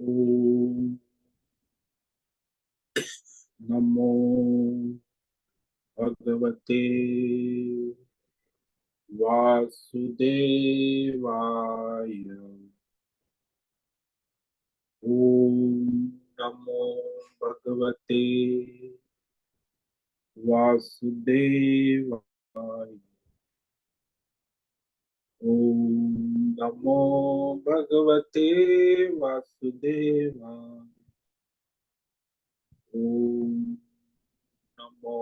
ओम नमो भगवते वासुदेवाय। ओम नमो भगवते वासुदेवाय। ओम नमो भगवते वासुदेवाय। ओम नमो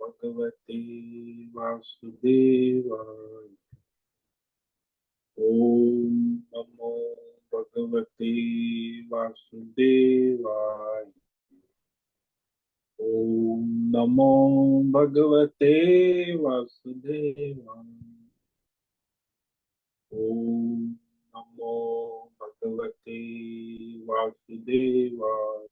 भगवते वासुदेवाय। ओम नमो भगवते वासुदेवाय। ओम नमो भगवते वासुदेवाय। ओम नमो भगवते वासुदेवाय।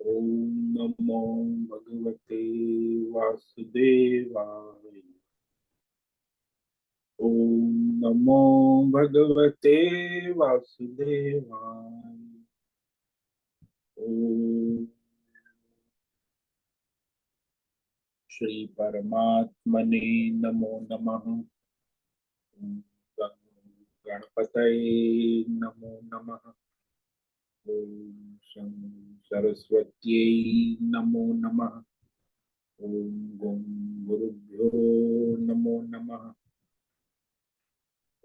ओम नमो भगवते वासुदेवाय। ओम नमो भगवते वासुदेवाय। ओम श्री परमात्मने नमो नमः। ओम गणपतये नमो नमः। ओम शं सरस्वत्यै नमो नमः। ओम गं गुरुभ्यो नमो नमः।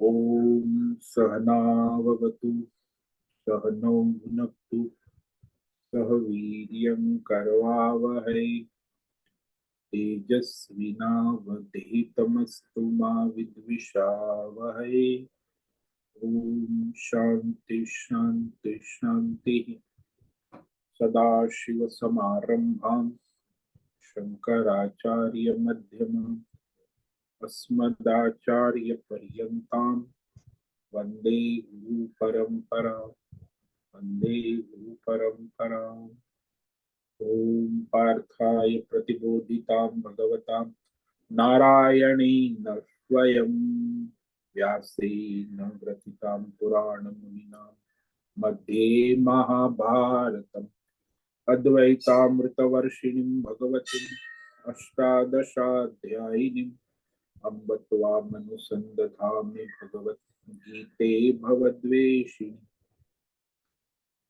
ओम सहनाववतु सहनौ भुनक्तु सह वीर्यं करवावहै तेजस्विनावधीतमस्तु मा विद्विषावहै। ओम शांति शांति शांति। सदाशिवसमारम्भां शंकराचार्यमध्यमाम् अस्मदाचार्यपर्यन्तां वन्दे गुरुपरम्पराम्। वन्दे गुरुपरम्पराम्। ओम पार्थाय प्रतिबोधितां भगवतां नारायणेन स्वयं व्यासेन ग्रथितां पुराणमुनिना मध्ये महाभारतम् अद्वैतामृतवर्षिणीं भगवतीम् अष्टादशाध्यायिनीम् अम्ब त्वामनुसन्दधामि भगवद्गीते भवद्वेषिणि।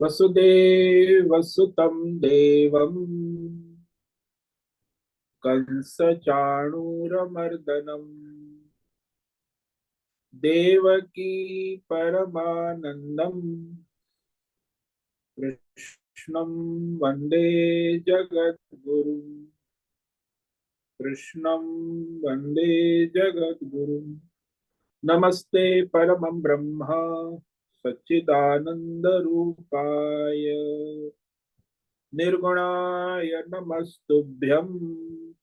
वसुदेवसुतं देवं कंसचाणूरमर्दनम् देवकी परमानन्दम् कृष्णं वन्दे जगद्गुरुम्। कृष्णं वन्दे जगद्गुरुम्। नमस्ते परमं ब्रह्म सच्चिदानन्दरूपाय निर्गुणाय नमस्तुभ्यम्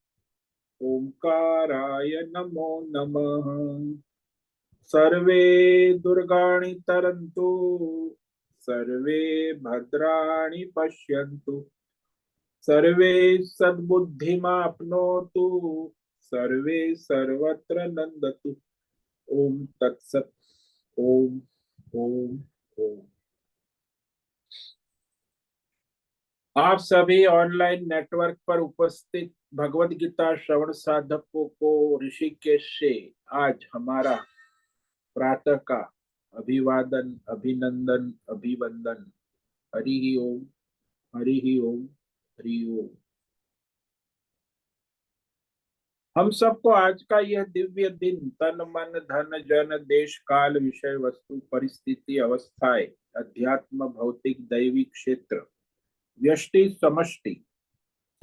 ओंकाराय नमो नमः। सर्वे दुर्गाणि तरन्तु सर्वे भद्राणि पश्यन्तु सर्वे सद्बुद्धिमाप्नोतु सर्वे सर्वत्र नन्दतु। ओम तत्सत। ओम ओम ओम। आप सभी ऑनलाइन नेटवर्क पर उपस्थित भगवद गीता श्रवण साधकों को ऋषिकेश से आज हमारा प्रातः का अभिवादन अभिनंदन अभिवंदन। हरि ओम हरि ओम हरि ओम। हम सबको आज का यह दिव्य दिन तन मन धन जन देश काल विषय वस्तु परिस्थिति अवस्थाएं अध्यात्म भौतिक दैविक क्षेत्र व्यष्टि समष्टि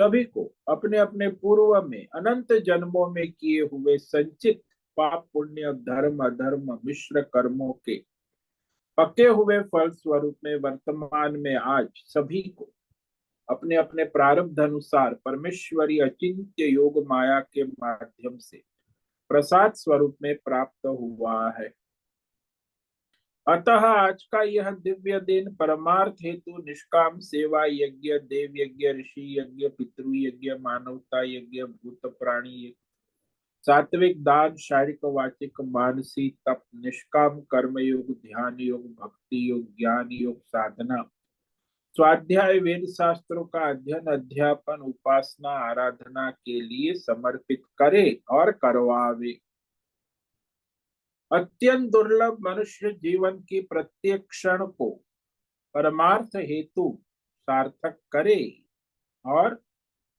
सभी को अपने अपने पूर्व में अनंत जन्मों में किए हुए संचित पाप पुण्य धर्म अधर्म मिश्र कर्मों के पके हुए फल स्वरूप में वर्तमान में आज सभी को अपने अपने प्रारब्ध अनुसार परमेश्वरी अचिंत्य योग माया के माध्यम से प्रसाद स्वरूप में प्राप्त हुआ है। अतः आज का यह दिव्य दिन परमार्थ हेतु निष्काम सेवा यज्ञ देव यज्ञ ऋषि यज्ञ पितृ यज्ञ मानवता यज्ञ भूत प्राणी यज्ञ सात्विक दान, शारीरिक वाचिक मानसिक तप, निष्काम कर्म योग, ध्यान योग, भक्ति योग, ज्ञान योग, साधना, स्वाध्याय, वेद शास्त्रों का अध्ययन, अध्यापन, उपासना, आराधना के लिए समर्पित करे और करवावे। अत्यंत दुर्लभ मनुष्य जीवन की प्रत्येक क्षण को परमार्थ हेतु सार्थक करे और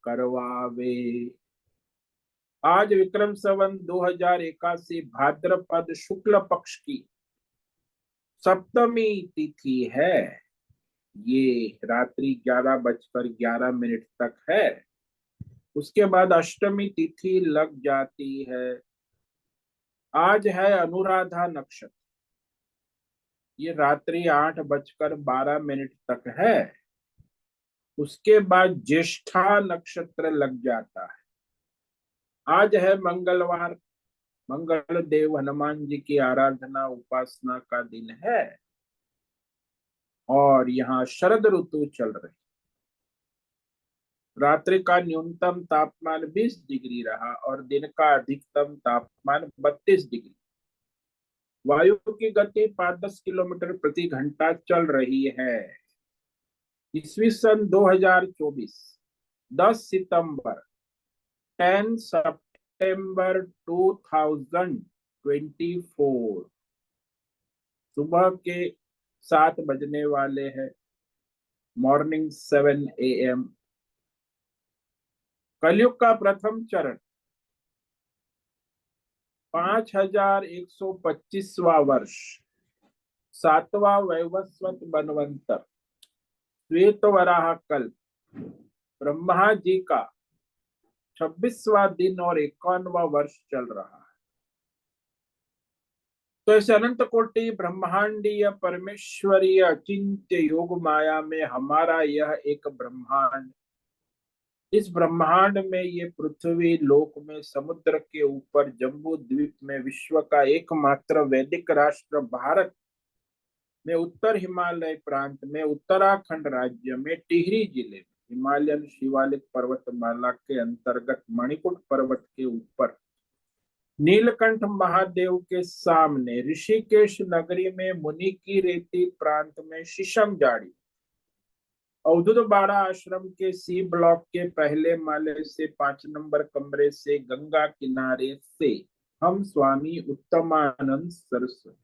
करवावे। आज विक्रम संवत 2081 भाद्रपद शुक्ल पक्ष की सप्तमी तिथि है। ये रात्रि 11:11 तक है। उसके बाद अष्टमी तिथि लग जाती है। आज है अनुराधा नक्षत्र। ये रात्रि 8:12 तक है। उसके बाद ज्येष्ठा नक्षत्र लग जाता है। आज है मंगलवार। मंगल देव हनुमान जी की आराधना उपासना का दिन है। और यहाँ शरद ऋतु चल रही। रात्रि का न्यूनतम तापमान 20 डिग्री रहा और दिन का अधिकतम तापमान 32 डिग्री। वायु की गति 5-10 किलोमीटर प्रति घंटा चल रही है। ईस्वी सन 2024 10 सितंबर 10 सितंबर 2024 सुबह के 7 बजने वाले हैं। Morning 7 AM। कलयुग का प्रथम चरण 5125वां वर्ष, 7वां वैवस्वत बनवंतर, श्वेत वराह कल्प, ब्रह्मा जी का 26वां दिन और 51वां वर्ष चल रहा है। तो इस अनंत कोटि ब्रह्मांडीय परमेश्वरीय अचिंत्य योग माया में हमारा यह एक ब्रह्मांड, इस ब्रह्मांड में ये पृथ्वी लोक में समुद्र के ऊपर जम्बू द्वीप में विश्व का एकमात्र वैदिक राष्ट्र भारत में उत्तर हिमालय प्रांत में उत्तराखंड राज्य में टिहरी जिले में हिमालयन शिवालिक पर्वतमाला के अंतर्गत मणिकुट पर्वत के ऊपर नीलकंठ महादेव के सामने ऋषिकेश नगरी में मुनि की रेती प्रांत में शीशम जाड़ी अवधूत बाड़ा आश्रम के सी ब्लॉक के पहले माले से 5 नंबर कमरे से गंगा किनारे से हम स्वामी उत्तमानंद सरस्वती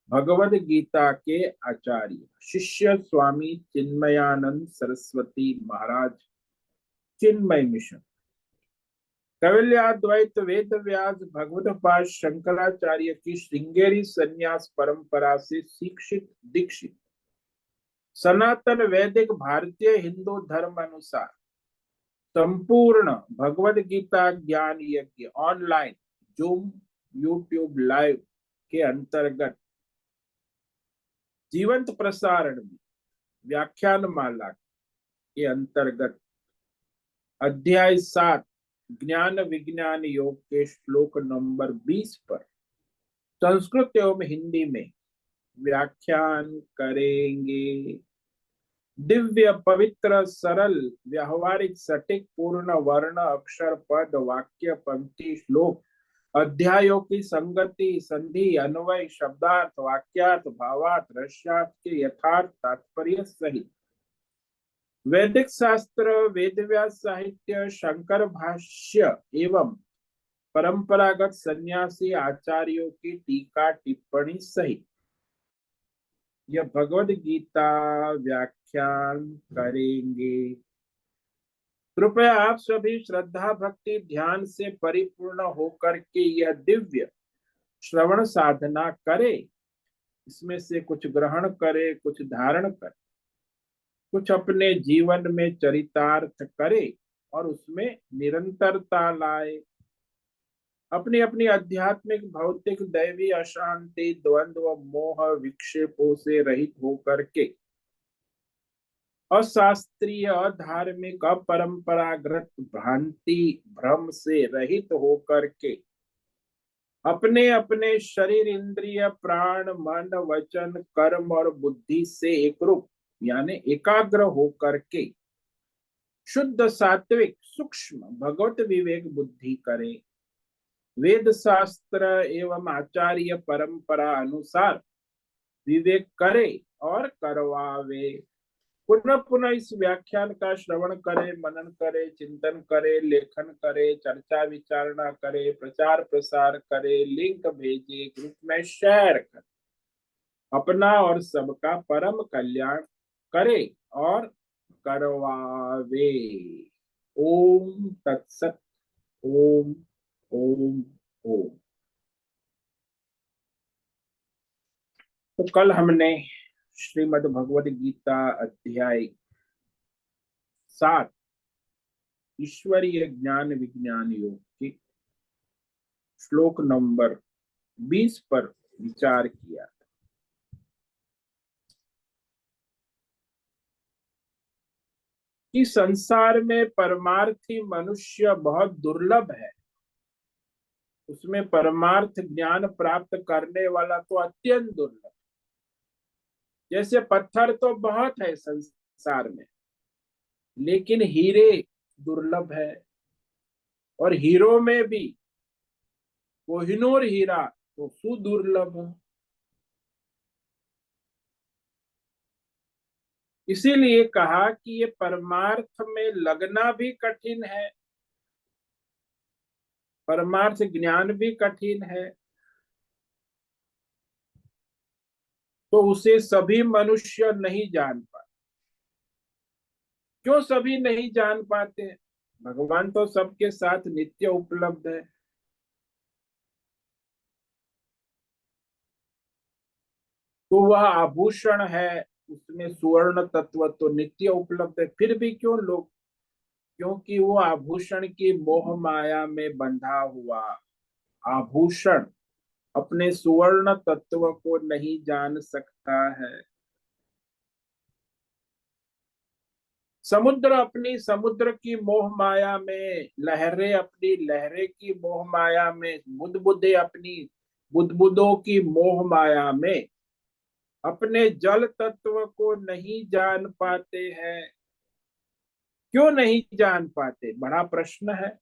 भगवद गीता के आचार्य शिष्य स्वामी चिन्मयानंद सरस्वती महाराज चिन्मय मिशन कैवल्याद्वैत वेद व्यास भगवतपाद शंकराचार्य की श्रृंगेरी संन्यास परंपरा से शिक्षित दीक्षित सनातन वैदिक भारतीय हिंदू धर्म अनुसार संपूर्ण भगवद गीता ज्ञान यज्ञ ऑनलाइन जूम यूट्यूब लाइव के अंतर्गत जीवंत प्रसारण में व्याख्यान माला के अंतर्गत अध्याय 7 ज्ञान विज्ञान योग के श्लोक नंबर 20 पर संस्कृत एवं हिंदी में व्याख्यान करेंगे। दिव्य पवित्र सरल व्यवहारिक सटीक पूर्ण वर्ण अक्षर पद वाक्य पंक्ति श्लोक अध्यायों की संगति संधि अन्वय शब्दार्थ वाक्यार्थ भावार्थ रस्यार्थ के यथार्थ तात्पर्य सहित वैदिक शास्त्र वेदव्यास साहित्य शंकर भाष्य एवं परंपरागत सन्यासी आचार्यों की टीका टिप्पणी सहित यह भगवद गीता व्याख्यान करेंगे। कृपया आप सभी श्रद्धा भक्ति ध्यान से परिपूर्ण होकर के यह दिव्य श्रवण साधना करे। इसमें से कुछ ग्रहण करे, कुछ धारण करे, कुछ अपने जीवन में चरितार्थ करे और उसमें निरंतरता लाए। अपनी अपनी आध्यात्मिक भौतिक दैवी अशांति द्वंद्व मोह विक्षेपों से रहित होकर के अशास्त्रीय अधार्मिक अपरंपरागत भ्रांति भ्रम से रहित होकर के अपने अपने शरीर इंद्रिय प्राण मन वचन कर्म और बुद्धि से एकरूप यानी एकाग्र होकर के शुद्ध सात्विक सूक्ष्म भगवत विवेक बुद्धि करें। वेद शास्त्र एवं आचार्य परंपरा अनुसार विवेक करे और करवावे। पुनः पुनः इस व्याख्यान का श्रवण करे, मनन करे, चिंतन करे, लेखन करे, चर्चा विचारणा करे, प्रचार प्रसार करे, लिंक भेजे, ग्रुप में शेयर करे, अपना और सबका परम कल्याण करे और करवावे। ओम तत्सत। ओम ओम ओम। तो कल हमने श्रीमद् भगवद गीता अध्याय 7 ईश्वरीय ज्ञान विज्ञान योग की श्लोक नंबर 20 पर विचार किया कि संसार में परमार्थी मनुष्य बहुत दुर्लभ है। उसमें परमार्थ ज्ञान प्राप्त करने वाला तो अत्यंत दुर्लभ। जैसे पत्थर तो बहुत है संसार में, लेकिन हीरे दुर्लभ है। और हीरो में भी कोहिनूर हीरा तो सुदुर्लभ है। इसीलिए कहा कि ये परमार्थ में लगना भी कठिन है, परमार्थ ज्ञान भी कठिन है। तो उसे सभी मनुष्य नहीं जान पाते। क्यों सभी नहीं जान पाते? भगवान तो सबके साथ नित्य उपलब्ध है। तो वह आभूषण है, उसमें सुवर्ण तत्व तो नित्य उपलब्ध है, फिर भी क्यों लोग? क्योंकि वो आभूषण की मोह माया में बंधा हुआ आभूषण अपने सुवर्ण तत्व को नहीं जान सकता है। समुद्र अपनी समुद्र की मोह माया में, लहरें अपनी लहरें की मोह माया में, बुदबुदे अपनी बुदबुदों की मोह माया में अपने जल तत्व को नहीं जान पाते हैं। क्यों नहीं जान पाते? बड़ा प्रश्न है।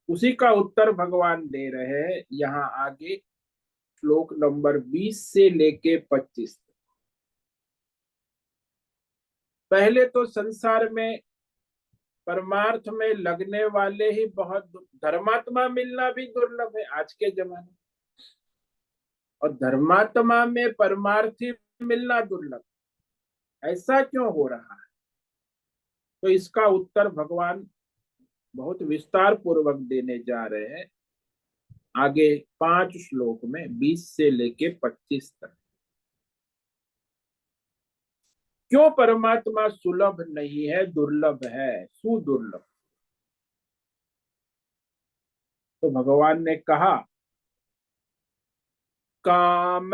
उसी का उत्तर भगवान दे रहे हैं यहाँ आगे श्लोक नंबर 20 से लेके 25। पहले तो संसार में परमार्थ में लगने वाले ही बहुत, धर्मात्मा मिलना भी दुर्लभ है आज के जमाने। और धर्मात्मा में परमार्थी मिलना दुर्लभ, ऐसा क्यों हो रहा है? तो इसका उत्तर भगवान बहुत विस्तार पूर्वक देने जा रहे हैं आगे 5 श्लोक में 20 से लेके 25 तक। क्यों परमात्मा सुलभ नहीं है, दुर्लभ है, सुदुर्लभ? तो भगवान ने कहा, काम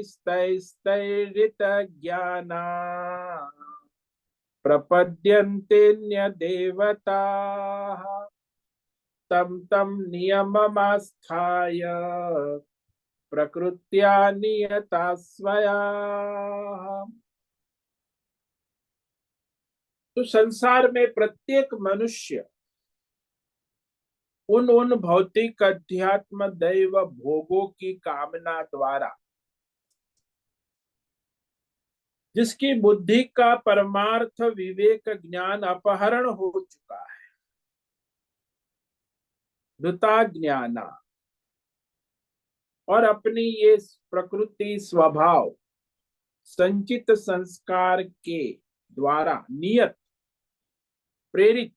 स्थैर्यत ज्ञाना प्रपद्यन्ते देवता तम तम नियममास्थाय प्रकृत्या नियता स्वया। तो संसार में प्रत्येक मनुष्य उन भौतिक अध्यात्म दैव भोगों की कामना द्वारा, जिसकी बुद्धि का परमार्थ विवेक ज्ञान अपहरण हो चुका है, धृता ज्ञाना, और अपनी ये प्रकृति स्वभाव संचित संस्कार के द्वारा नियत प्रेरित,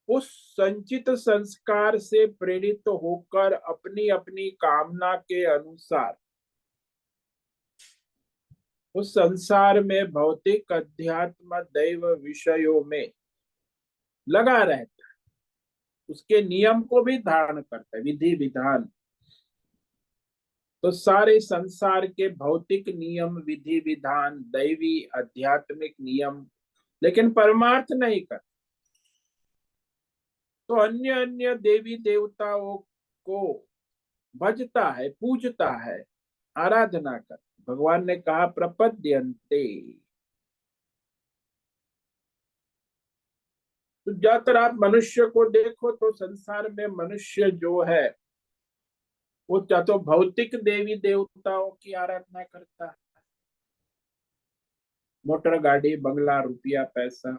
उस संचित संस्कार से प्रेरित होकर अपनी अपनी कामना के अनुसार उस संसार में भौतिक अध्यात्म दैव विषयों में लगा रहता है, उसके नियम को भी धारण करता है, विधि विधान। तो सारे संसार के भौतिक नियम, विधि विधान, दैवी आध्यात्मिक नियम, लेकिन परमार्थ नहीं कर। तो अन्य अन्य देवी देवताओं को भजता है, पूजता है, आराधना कर। भगवान ने कहा प्रपद्यन्ते। तो ज्यादातर आप मनुष्य को देखो तो संसार में मनुष्य जो है वो या तो भौतिक देवी देवताओं की आराधना करता है, मोटर गाड़ी बंगला रुपया पैसा,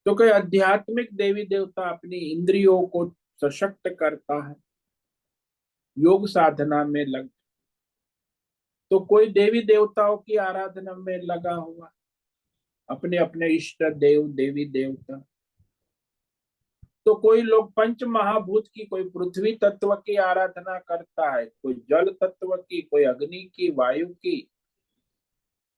तो कोई आध्यात्मिक देवी देवता अपनी इंद्रियों को सशक्त करता है, योग साधना में लग, तो कोई देवी देवताओं की आराधना में लगा हुआ, अपने अपने इष्ट देव देवी देवता। तो कोई लोग पंच महाभूत की, कोई पृथ्वी तत्व की आराधना करता है, कोई जल तत्व की, कोई अग्नि की, वायु की,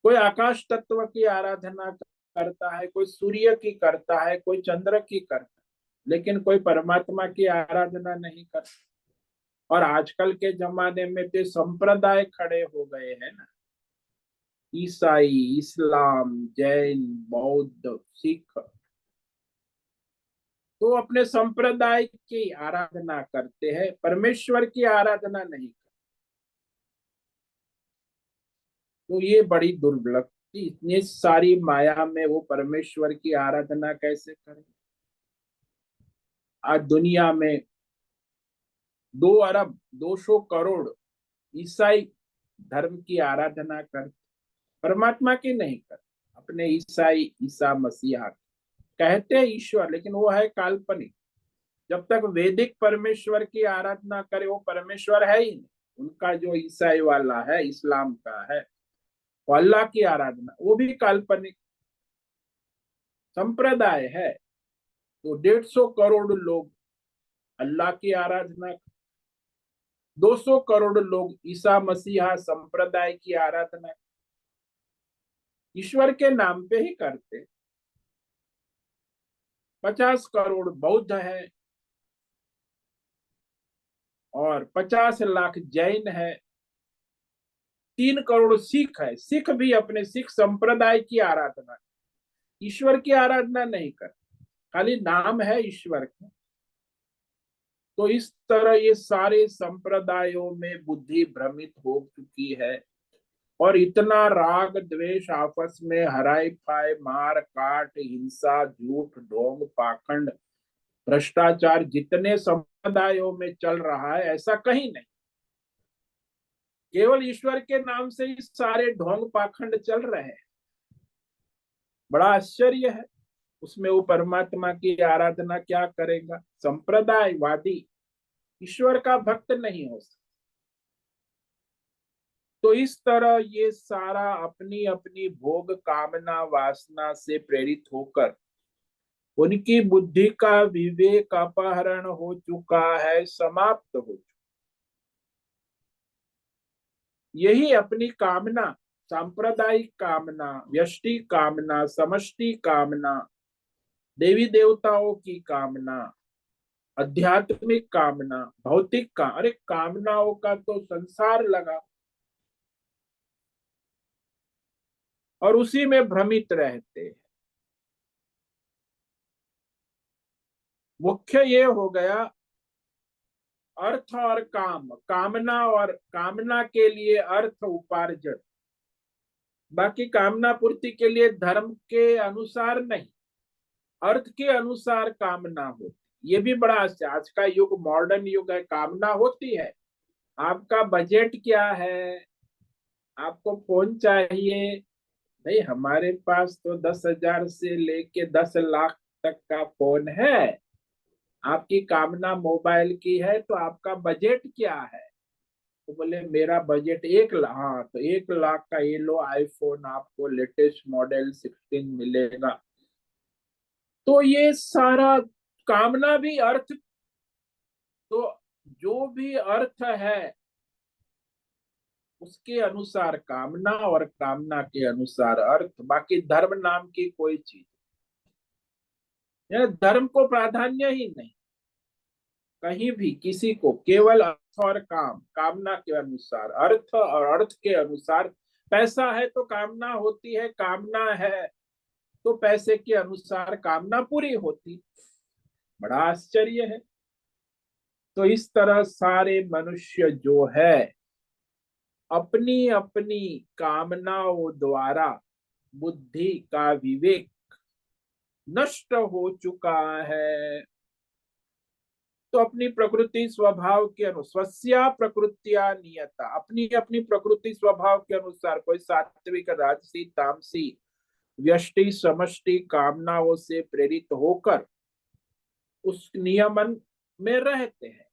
कोई आकाश तत्व की आराधना करता है, कोई सूर्य की करता है, कोई चंद्र की करता है, लेकिन कोई परमात्मा की आराधना नहीं करता। और आजकल के जमाने में तो संप्रदाय खड़े हो गए हैं ना, ईसाई, इस्लाम, जैन, बौद्ध, सिख, तो अपने संप्रदाय की आराधना करते हैं, परमेश्वर की आराधना नहीं करते। तो ये बड़ी दुर्लभ कि इतनी सारी माया में वो परमेश्वर की आराधना कैसे करें। आज दुनिया में 2 अरब 200 करोड़ ईसाई धर्म की आराधना कर, परमात्मा की नहीं कर, अपने ईसाई ईसा मसीहा कहते हैं ईश्वर, लेकिन वो है काल्पनिक। जब तक वैदिक परमेश्वर की आराधना करे वो परमेश्वर है ही नहीं। उनका जो ईसाई वाला है, इस्लाम का है, वो अल्लाह की आराधना, वो भी काल्पनिक संप्रदाय है। तो 150 करोड़ लोग अल्लाह की आराधना, 200 करोड़ लोग ईसा मसीहा संप्रदाय की आराधना ईश्वर के नाम पे ही करते। 50 करोड़ बौद्ध है और 50 लाख जैन है, 3 करोड़ सिख है, सिख भी अपने सिख संप्रदाय की आराधना, ईश्वर की आराधना नहीं कर, खाली नाम है ईश्वर का। तो इस तरह ये सारे संप्रदायों में बुद्धि भ्रमित हो चुकी है और इतना राग द्वेष आपस में हराई फाई मार काट हिंसा झूठ ढोंग पाखंड भ्रष्टाचार जितने समुदायों में चल रहा है ऐसा कहीं नहीं। केवल ईश्वर के नाम से ही सारे ढोंग पाखंड चल रहे हैं। बड़ा आश्चर्य है। उसमें वो परमात्मा की आराधना क्या करेगा? संप्रदायवादी ईश्वर का भक्त नहीं हो सकता। तो इस तरह ये सारा अपनी अपनी भोग कामना वासना से प्रेरित होकर उनकी बुद्धि का विवेक अपहरण हो चुका है, समाप्त हो चुका। यही अपनी कामना, सांप्रदायिक कामना, व्यष्टि कामना, समष्टि कामना, देवी देवताओं की कामना, आध्यात्मिक कामना, भौतिक का, अरे कामनाओं का तो संसार लगा और उसी में भ्रमित रहते हैं। मुख्य ये हो गया अर्थ और काम, कामना और कामना के लिए अर्थ उपार्जन, बाकी कामना पूर्ति के लिए धर्म के अनुसार नहीं, अर्थ के अनुसार कामना होती। ये भी बड़ा आज का युग मॉडर्न युग है, कामना होती है। आपका बजट क्या है? आपको फोन चाहिए? नहीं, हमारे पास तो 10,000 से लेके 10 लाख तक का फोन है। आपकी कामना मोबाइल की है तो आपका बजट क्या है? तो बोले मेरा बजट 1 लाख। हाँ, तो 1 लाख का ये लो आईफोन, आपको लेटेस्ट मॉडल 16 मिलेगा। तो ये सारा कामना भी अर्थ, तो जो भी अर्थ है उसके अनुसार कामना और कामना के अनुसार अर्थ, बाकी धर्म नाम की कोई चीज, यह धर्म को प्राधान्य ही नहीं कहीं भी किसी को, केवल अर्थ और काम, कामना के अनुसार अर्थ और अर्थ के अनुसार पैसा है तो कामना होती है, कामना है तो पैसे के अनुसार कामना पूरी होती। बड़ा आश्चर्य है। तो इस तरह सारे मनुष्य जो है अपनी अपनी कामनाओं द्वारा बुद्धि का विवेक नष्ट हो चुका है। तो अपनी प्रकृति स्वभाव के अनुसार, स्वस्या प्रकृत्या नियता, अपनी अपनी प्रकृति स्वभाव के अनुसार कोई सात्विक, राजसी, तामसी, व्यष्टि समष्टि कामनाओं से प्रेरित होकर उस नियमन में रहते हैं,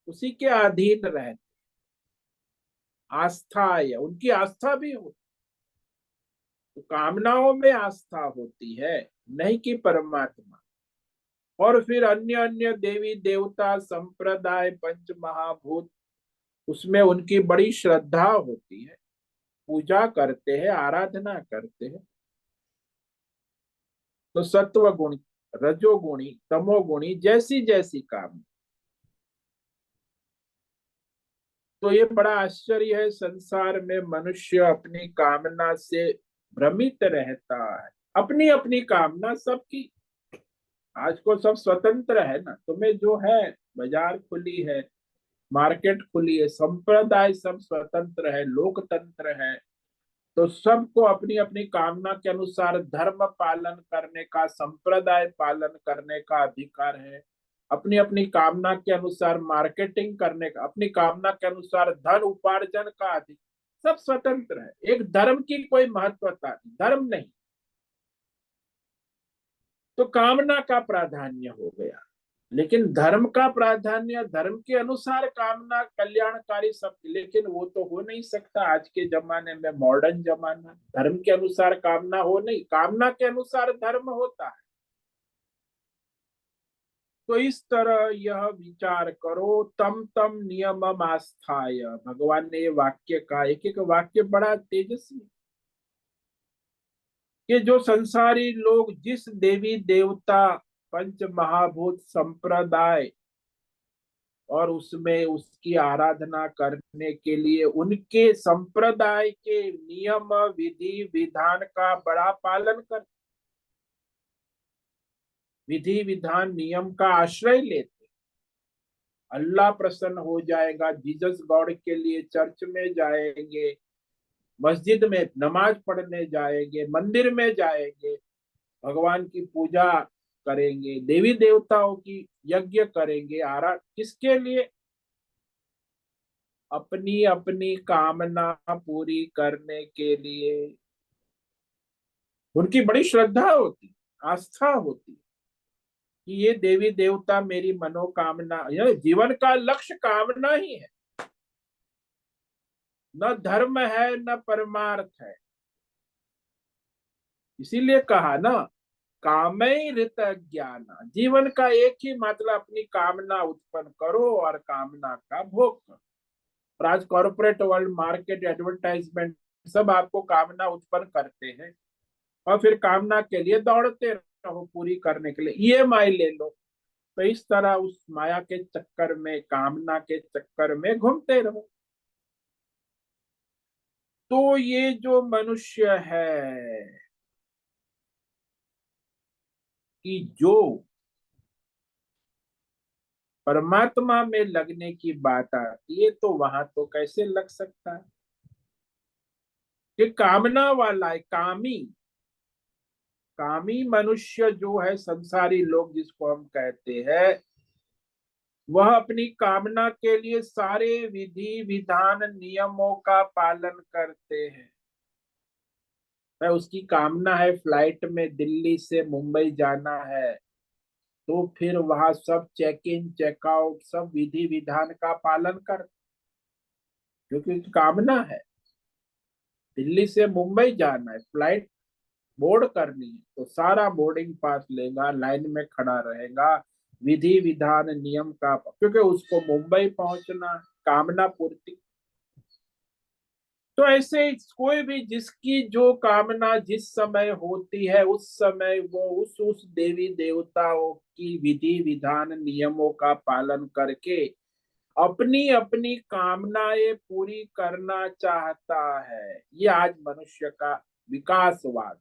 उसी के अधीन रहते। आस्था है, उनकी आस्था भी होती, तो कामनाओं में आस्था होती है, नहीं कि परमात्मा। और फिर अन्य अन्य देवी देवता संप्रदाय पंच महाभूत, उसमें उनकी बड़ी श्रद्धा होती है, पूजा करते हैं, आराधना करते हैं। तो सत्व गुण, रजोगुणी, तमोगुणी, जैसी जैसी काम। तो ये बड़ा आश्चर्य है, संसार में मनुष्य अपनी कामना से भ्रमित रहता है। अपनी अपनी कामना सबकी, आज को सब स्वतंत्र है ना, तुम्हें जो है, बाजार खुली है, मार्केट खुली है, संप्रदाय सब स्वतंत्र है, लोकतंत्र है। तो सबको अपनी अपनी कामना के अनुसार धर्म पालन करने का, संप्रदाय पालन करने का अधिकार है। अपनी अपनी कामना के अनुसार मार्केटिंग करने का, अपनी कामना के अनुसार धन उपार्जन का अधिकार, सब स्वतंत्र है। एक धर्म की कोई महत्वता नहीं, धर्म नहीं। तो कामना का प्राधान्य हो गया, लेकिन धर्म का प्राधान्य, धर्म के अनुसार कामना कल्याणकारी सब, लेकिन वो तो हो नहीं सकता आज के जमाने में, मॉडर्न जमाना। धर्म के अनुसार कामना हो नहीं, कामना के अनुसार धर्म होता है। तो इस तरह यह विचार करो, तम तम नियमम आस्थाय, भगवान ने ये वाक्य का, एक एक वाक्य बड़ा तेजस्वी, कि जो संसारी लोग जिस देवी देवता पंच महाभूत संप्रदाय और उसमें उसकी आराधना करने के लिए उनके संप्रदाय के नियम विधि विधान का बड़ा पालन कर, विधि विधान नियम का आश्रय लेते, अल्लाह प्रसन्न हो जाएगा, जीसस गॉड के लिए चर्च में जाएंगे, मस्जिद में नमाज पढ़ने जाएंगे, मंदिर में जाएंगे, भगवान की पूजा करेंगे, देवी देवताओं की यज्ञ करेंगे, आरा किसके लिए? अपनी अपनी कामना पूरी करने के लिए। उनकी बड़ी श्रद्धा होती, आस्था होती कि ये देवी देवता मेरी मनोकामना, यह जीवन का लक्ष्य कामना ही है, न धर्म है न परमार्थ है। इसीलिए कहा ना, कामय ऋत ज्ञान, जीवन का एक ही मतलब अपनी कामना उत्पन्न करो और कामना का भोग करो। और आज कॉर्पोरेट वर्ल्ड, मार्केट, एडवर्टाइजमेंट, सब आपको कामना उत्पन्न करते हैं, और फिर कामना के लिए दौड़ते रहो, पूरी करने के लिए ईएमआई ले लो। तो इस तरह उस माया के चक्कर में, कामना के चक्कर में घूमते रहो। तो ये जो मनुष्य है, कि जो परमात्मा में लगने की बात आती है, तो वहां तो कैसे लग सकता है? कि कामना वाला है, कामी, कामी मनुष्य जो है, संसारी लोग जिसको हम कहते हैं, वह अपनी कामना के लिए सारे विधि विधान नियमों का पालन करते हैं। है उसकी कामना है फ्लाइट में दिल्ली से मुंबई जाना है, तो फिर वहां सब चेक इन चेकआउट, सब विधि विधान का पालन कर, क्योंकि कामना है दिल्ली से मुंबई जाना है, फ्लाइट बोर्ड करनी है, तो सारा बोर्डिंग पास लेगा, लाइन में खड़ा रहेगा, विधि विधान नियम का, क्योंकि उसको मुंबई पहुंचना, कामना पूर्ति। तो ऐसे कोई भी जिसकी जो कामना जिस समय होती है, उस समय वो उस देवी देवताओं की विधि विधान नियमों का पालन करके अपनी अपनी कामनाएं पूरी करना चाहता है। ये आज मनुष्य का विकासवाद।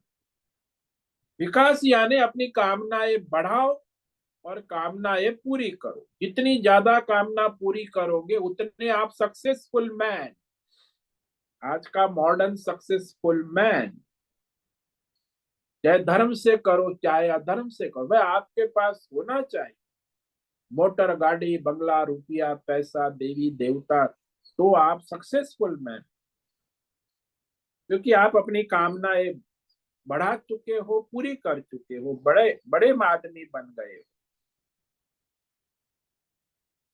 विकास यानी अपनी कामनाएं बढ़ाओ और कामनाएं पूरी करो। जितनी ज्यादा कामना पूरी करोगे उतने आप सक्सेसफुल मैन, आज का मॉडर्न सक्सेसफुल मैन, चाहे धर्म से करो चाहे अधर्म से करो, भाई आपके पास होना चाहिए मोटर गाड़ी बंगला रुपया पैसा देवी देवता, तो आप सक्सेसफुल मैन, क्योंकि आप अपनी कामनाएं बढ़ा चुके हो, पूरी कर चुके हो, बड़े बड़े आदमी बन गए हो।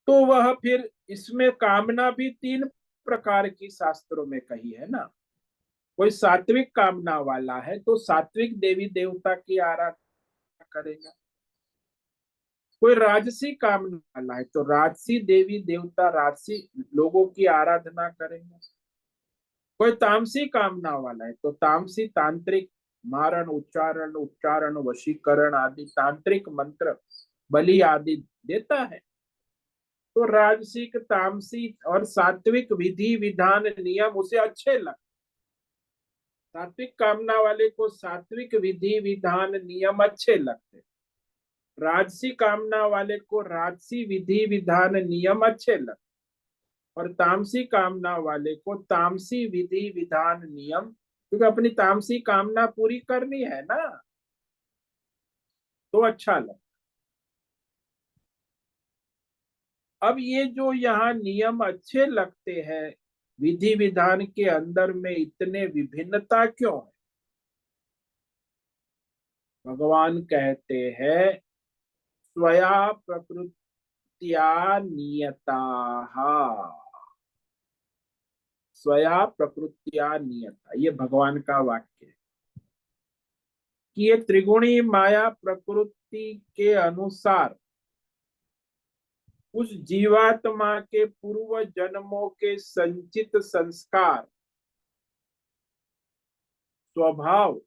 तो वह फिर इसमें कामना भी तीन प्रकार की शास्त्रों में कही है ना। कोई सात्विक कामना वाला है तो सात्विक देवी देवता की आराधना करेगा। कोई राजसी कामना वाला है तो राजसी देवी देवता राजसी लोगों की आराधना करेगा। कोई तामसी कामना वाला है तो तामसी तांत्रिक मारण उच्चारण उच्चारण वशीकरण आदि तांत्रिक मंत्र बलि आदि देता है। तो राजसिक तामसी और सात्विक विधि विधान नियम उसे अच्छे लगते। सात्विक कामना वाले को सात्विक विधि विधान नियम अच्छे लगते, राजसी कामना वाले को राजसी विधि विधान नियम अच्छे लगते, और तामसी कामना वाले को तामसी विधि विधान नियम, क्योंकि अपनी तामसी कामना पूरी करनी है ना, तो अच्छा लगता। अब ये जो यहाँ नियम अच्छे लगते हैं, विधि विधान के अंदर में इतने विभिन्नता क्यों है? भगवान कहते हैं स्वया प्रकृत्या नियता, स्वया प्रकृत्या नियता, ये भगवान का वाक्य है कि ये त्रिगुणी माया प्रकृति के अनुसार उस जीवात्मा के पूर्व जन्मों के संचित संस्कार स्वभाव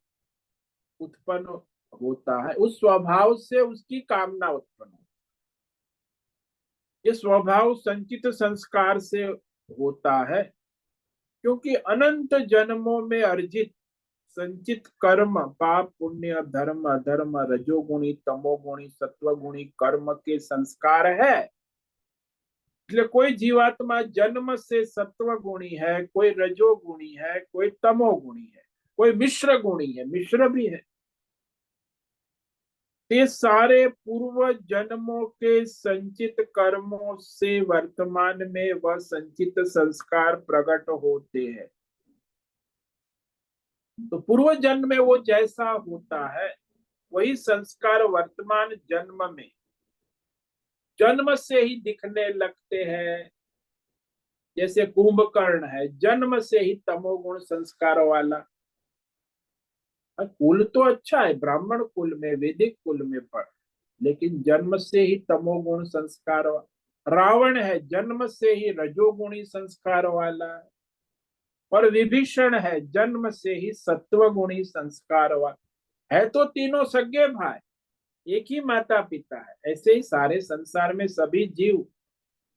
उत्पन्न होता है, उस स्वभाव से उसकी कामना उत्पन्न होती है। ये स्वभाव संचित संस्कार से होता है क्योंकि अनंत जन्मों में अर्जित संचित कर्म पाप पुण्य धर्म अधर्म रजोगुणी तमोगुणी सत्वगुणी कर्म के संस्कार है। इसलिए कोई जीवात्मा जन्म से सत्व गुणी है, कोई रजोगुणी है, कोई तमोगुणी है, कोई मिश्र गुणी है, मिश्र भी है। ये सारे पूर्व जन्मों के संचित कर्मों से वर्तमान में वह संचित संस्कार प्रकट होते हैं। तो पूर्व जन्म में वो जैसा होता है वही संस्कार वर्तमान जन्म में जन्म से ही दिखने लगते हैं। जैसे कुंभकर्ण है, जन्म से ही तमोगुण संस्कार वाला। कुल तो अच्छा है, ब्राह्मण कुल में वैदिक कुल में पढ़, लेकिन जन्म से ही तमोगुण संस्कार रावण है, जन्म से ही रजोगुणी संस्कार वाला है। और विभीषण है, जन्म से ही सत्वगुणी संस्कार वाला है। तो तीनों सगे भाई, एक ही माता पिता है। ऐसे ही सारे संसार में सभी जीव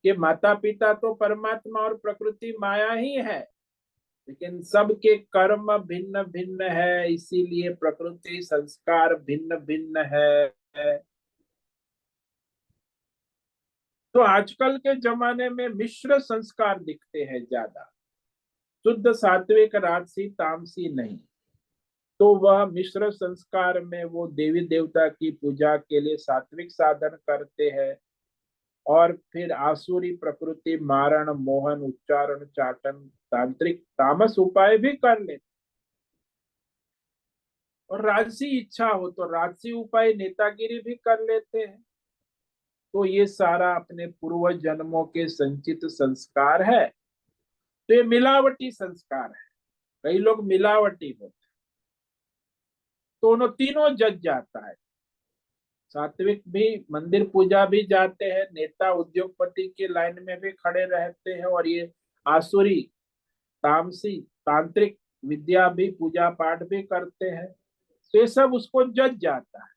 के माता पिता तो परमात्मा और प्रकृति माया ही है, लेकिन सबके कर्म भिन्न भिन्न है, इसीलिए प्रकृति संस्कार भिन्न भिन्न है। तो आजकल के जमाने में मिश्र संस्कार दिखते हैं ज्यादा, शुद्ध सात्विक राजसी तामसी नहीं। तो वह मिश्र संस्कार में वो देवी देवता की पूजा के लिए सात्विक साधन करते हैं, और फिर आसुरी प्रकृति मारण मोहन उच्चारण चाटन तांत्रिक तामस उपाय भी कर लेते। और राजसी इच्छा हो तो राजसी उपाय नेतागिरी भी कर लेते हैं। तो ये सारा अपने पूर्व जन्मों के संचित संस्कार है। तो ये मिलावटी संस्कार है, कई लोग मिलावटी होते, दोनों तीनों जज जाता है। सात्विक भी मंदिर पूजा भी जाते हैं, नेता उद्योगपति के लाइन में भी खड़े रहते हैं, और ये आसुरी तामसी तांत्रिक विद्या भी पूजा पाठ भी करते हैं। तो ये सब उसको जज जाता है।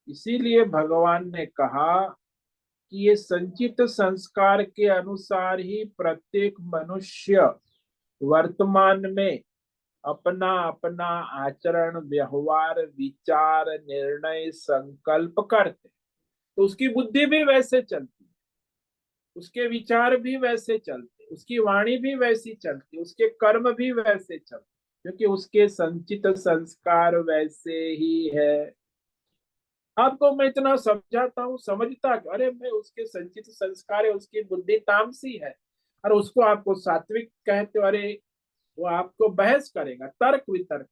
इसीलिए भगवान ने कहा कि ये संचित संस्कार के अनुसार ही प्रत्येक मनुष्य वर्तमान में अपना अपना आचरण व्यवहार विचार निर्णय संकल्प करते, तो उसकी बुद्धि भी वैसे चलती, उसके विचार भी वैसे चलते, उसकी वाणी भी वैसी चलती, उसके कर्म भी वैसे चलते। क्योंकि उसके संचित संस्कार वैसे ही है। आपको मैं इतना समझाता हूँ, समझता कि अरे मैं उसके संचित संस्कार है, उसकी बुद्धि तामसी है, और उसको आपको सात्विक कहते हो। अरे वो आपको बहस करेगा, तर्क वितर्क।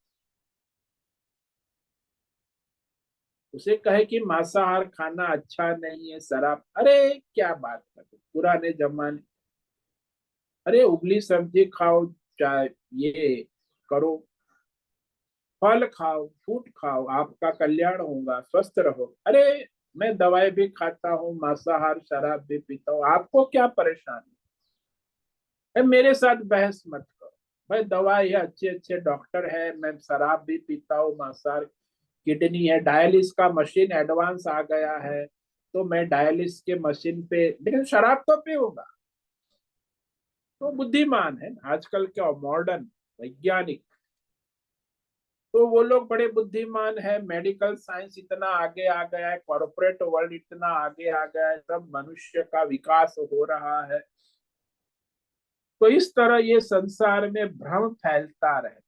उसे कहे कि मांसाहार खाना अच्छा नहीं है, शराब, अरे क्या बात करते पुराने जमाने। अरे उबली सब्जी खाओ, चाहे ये करो, फल खाओ, फ्रूट खाओ, आपका कल्याण होगा, स्वस्थ रहो। अरे मैं दवाई भी खाता हूँ, मांसाहार शराब भी पीता हूँ, आपको क्या परेशानी है? मेरे साथ बहस मत करो। भाई दवाई है, अच्छे अच्छे डॉक्टर है, मैं शराब भी पीता हूँ, मांसाहार, किडनी है, डायलिस का मशीन एडवांस आ गया है, तो मैं डायलिस के मशीन पे, लेकिन शराब तो पीऊंगा। तो बुद्धिमान है आजकल के मॉडर्न वैज्ञानिक, तो वो लोग बड़े बुद्धिमान है। मेडिकल साइंस इतना आगे आ गया है, कॉर्पोरेट वर्ल्ड इतना आगे आ गया है, सब मनुष्य का विकास हो रहा है। तो इस तरह ये संसार में भ्रम फैलता रहता है।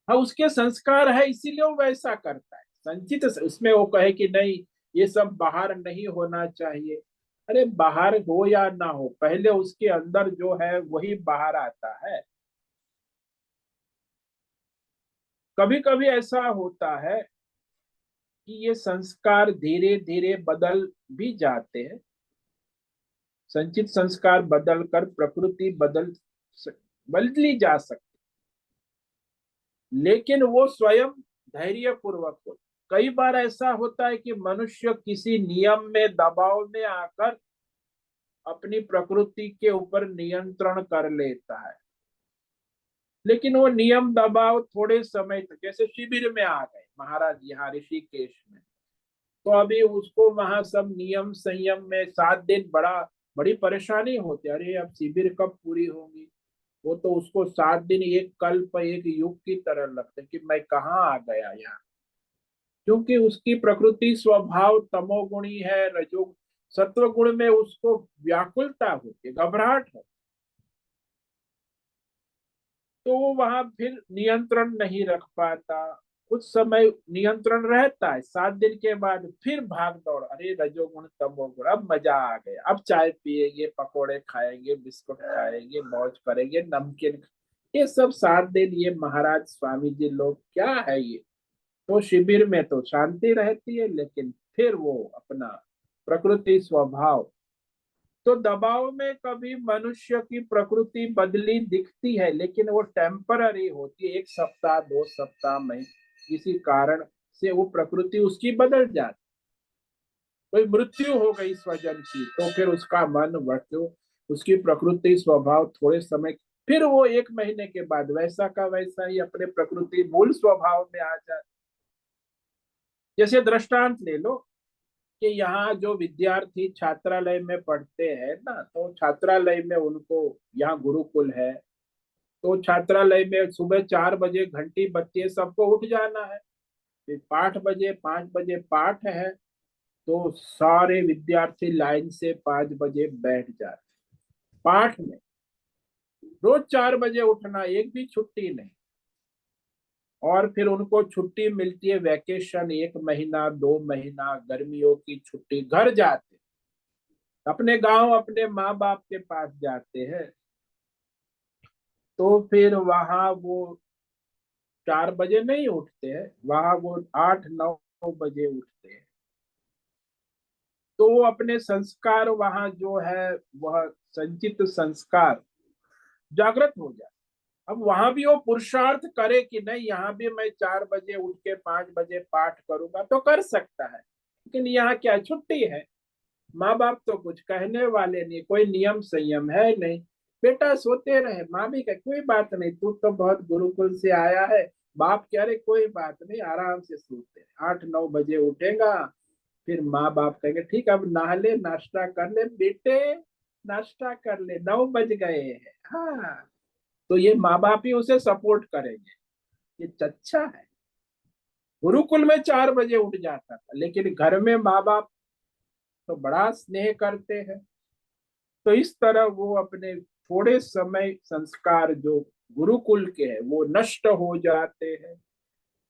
हाँ, उसके संस्कार है इसीलिए वो वैसा करता है, संचित उसमें वो कहे कि नहीं ये सब बाहर नहीं होना चाहिए। अरे बाहर हो या ना हो, पहले उसके अंदर जो है वही बाहर आता है। कभी कभी ऐसा होता है कि ये संस्कार धीरे धीरे बदल भी जाते हैं। संचित संस्कार बदल कर प्रकृति बदली जा सकती, लेकिन वो स्वयं धैर्य पूर्वक हो। कई बार ऐसा होता है कि मनुष्य किसी नियम में दबाव में आकर अपनी प्रकृति के ऊपर नियंत्रण कर लेता है, लेकिन वो नियम दबाव थोड़े समय तक, जैसे शिविर में आ गए महाराज यहाँ ऋषिकेश में, तो अभी उसको वहां सब नियम संयम में 7 दिन बड़ी परेशानी होती है। अरे अब शिविर कब पूरी होगी? वो तो उसको 7 दिन एक कल्प एक युग की तरह लगते हैं कि मैं कहाँ आ गया यहाँ। क्योंकि उसकी प्रकृति स्वभाव तमोगुणी है, रजो सत्व गुण में उसको व्याकुलता होती है, घबराहट है। तो वो वहां फिर नियंत्रण नहीं रख पाता। कुछ समय नियंत्रण रहता है, 7 दिन के बाद फिर भाग दौड़, अरे रजोगुण तमोगुण, अब मजा आ गया, अब चाय पिएंगे, पकोड़े खाएंगे, बिस्कुट खाएंगे, मौज करेंगे, नमकीन। ये सब 7 दिन ये महाराज स्वामी जी लोग क्या है ये। तो शिविर में तो शांति रहती है, लेकिन फिर वो अपना प्रकृति स्वभाव, तो दबाव में कभी मनुष्य की प्रकृति बदली दिखती है, लेकिन वो टेम्पररी होती है, 1 सप्ताह 2 सप्ताह में किसी कारण से वो प्रकृति उसकी बदल जाती। कोई मृत्यु हो गई स्वजन की, तो फिर उसका मन वस्तु, उसकी प्रकृति स्वभाव थोड़े समय, फिर वो 1 महीने के बाद वैसा का वैसा ही अपने प्रकृति मूल स्वभाव में आ जाए। जैसे दृष्टांत ले लो कि यहाँ जो विद्यार्थी छात्रालय में पढ़ते हैं ना, तो छात्रालय में उनको, यहाँ गुरुकुल है, तो छात्रालय में सुबह 4 बजे घंटी बजती है, सबको उठ जाना है। फिर 8 बजे 5 बजे पाठ है, तो सारे विद्यार्थी लाइन से 5 बजे बैठ जाते पाठ में। रोज 4 बजे उठना, एक भी छुट्टी नहीं। और फिर उनको छुट्टी मिलती है, वैकेशन 1 महीना 2 महीना गर्मियों की छुट्टी, घर जाते, अपने गांव अपने माँ बाप के पास जाते हैं। तो फिर वहां वो 4 बजे नहीं उठते हैं, वहां वो 8 9 बजे उठते हैं। तो वो अपने संस्कार वहां जो है, वह संचित संस्कार जागृत हो जाए। अब वहां भी वो पुरुषार्थ करे कि नहीं, यहाँ भी मैं 4 बजे उठ के 5 बजे पाठ करूंगा, तो कर सकता है। लेकिन यहाँ क्या छुट्टी है, माँ बाप तो कुछ कहने वाले नहीं, कोई नियम संयम है नहीं। बेटा सोते रहे, माँ भी कहे कोई बात नहीं, तू तो बहुत गुरुकुल से आया है। बाप कह रहे कोई बात नहीं, आराम से सोते, 8 9 बजे उठेगा। फिर माँ बाप कहेंगे ठीक, अब नहा ले, नाश्ता कर ले बेटे, नाश्ता कर ले, 9 बज गए हैं। हाँ, तो ये माँ बाप ही उसे सपोर्ट करेंगे, ये अच्छा है। गुरुकुल में 4 बजे उठ जाता था, लेकिन घर में माँ बाप तो बड़ा स्नेह करते हैं। तो इस तरह वो अपने थोड़े समय संस्कार जो गुरुकुल के हैं वो नष्ट हो जाते हैं,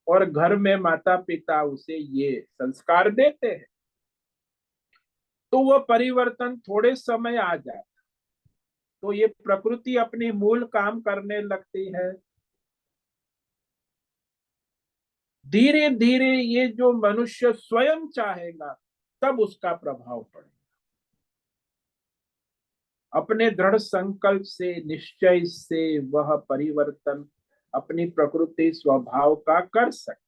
और घर में माता पिता उसे ये संस्कार देते हैं, तो वह परिवर्तन थोड़े समय आ जाता, तो ये प्रकृति अपनी मूल काम करने लगती है। धीरे धीरे ये जो मनुष्य स्वयं चाहेगा तब उसका प्रभाव पड़ेगा। अपने दृढ़ संकल्प से, निश्चय से वह परिवर्तन अपनी प्रकृति स्वभाव का कर सकते।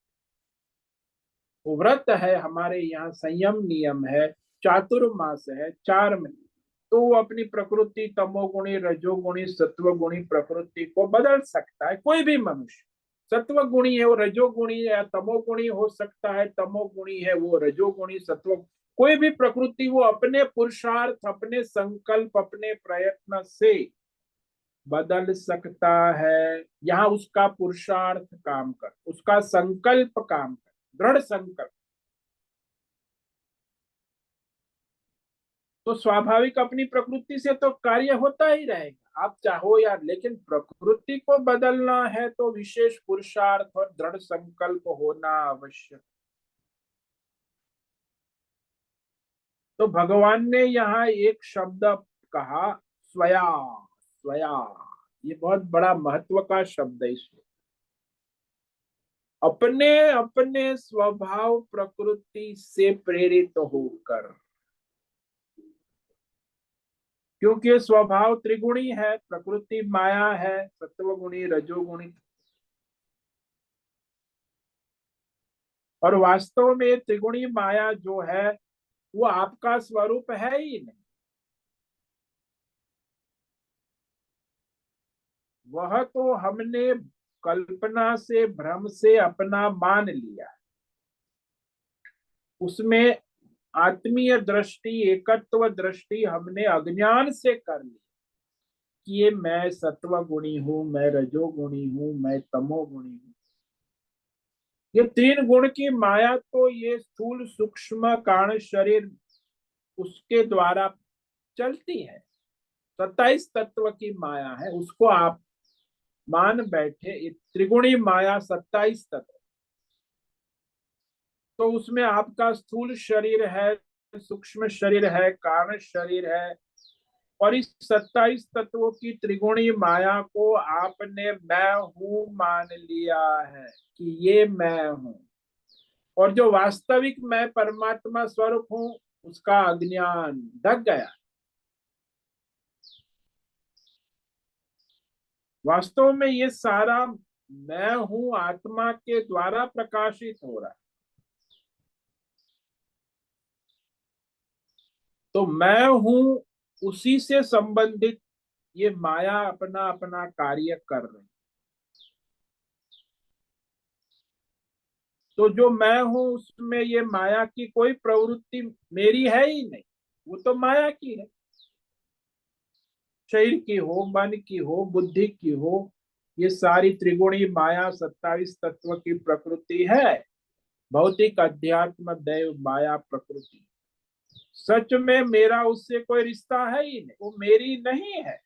वो व्रत है हमारे यहाँ, संयम नियम है, चातुर्मास है, 4 महीने, तो वो अपनी प्रकृति तमोगुणी, रजोगुणी, सत्वगुणी प्रकृति को बदल सकता है। कोई भी मनुष्य सत्वगुणी है वो रजोगुणी है, तमोगुणी हो सकता है, तमोगुणी है वो रजोगुणी, सत्व, कोई भी प्रकृति वो अपने पुरुषार्थ, अपने संकल्प, अपने प्रयत्न से बदल सकता है। यहाँ उसका पुरुषार्थ काम कर, उसका संकल्प काम कर, दृढ़ संकल्प, तो स्वाभाविक अपनी प्रकृति से तो कार्य होता ही रहेगा, आप चाहो या, लेकिन प्रकृति को बदलना है तो विशेष पुरुषार्थ और दृढ़ संकल्प होना आवश्यक। तो भगवान ने यहाँ एक शब्द कहा, स्वया। स्वया, ये बहुत बड़ा महत्व का शब्द है इसमें। अपने अपने स्वभाव प्रकृति से प्रेरित होकर, क्योंकि स्वभाव त्रिगुणी है, प्रकृति माया है, सत्वगुणी, रजोगुणी, और वास्तव में त्रिगुणी माया जो है वो आपका स्वरूप है ही नहीं। वह तो हमने कल्पना से, भ्रम से अपना मान लिया, उसमें आत्मीय दृष्टि, एकत्व दृष्टि हमने अज्ञान से कर ली कि ये मैं सत्वगुणी हूं, मैं रजोगुणी हूं, मैं तमोगुणी हूं। ये 3 गुण की माया तो ये स्थूल सूक्ष्म कारण शरीर उसके द्वारा चलती है। 27 तत्व की माया है, उसको आप मान बैठे, ये त्रिगुणी माया 27 तत्व, तो उसमें आपका स्थूल शरीर है, सूक्ष्म शरीर है, कारण शरीर है, और इस 27 तत्वों की त्रिगुणी माया को आपने मैं हूं मान लिया है कि ये मैं हूं, और जो वास्तविक मैं परमात्मा स्वरूप हूं उसका अज्ञान ढक गया। वास्तव में ये सारा मैं हूं आत्मा के द्वारा प्रकाशित हो रहा है। तो मैं हूं उसी से संबंधित ये माया अपना अपना कार्य कर रही। तो जो मैं हूं उसमें ये माया की कोई प्रवृत्ति मेरी है ही नहीं, वो तो माया की है। शरीर की हो, मन की हो, बुद्धि की हो, ये सारी त्रिगुणी माया 27 तत्व की प्रकृति है। भौतिक, अध्यात्म, दैव, माया, प्रकृति, सच में मेरा उससे कोई रिश्ता है ही नहीं, वो मेरी नहीं है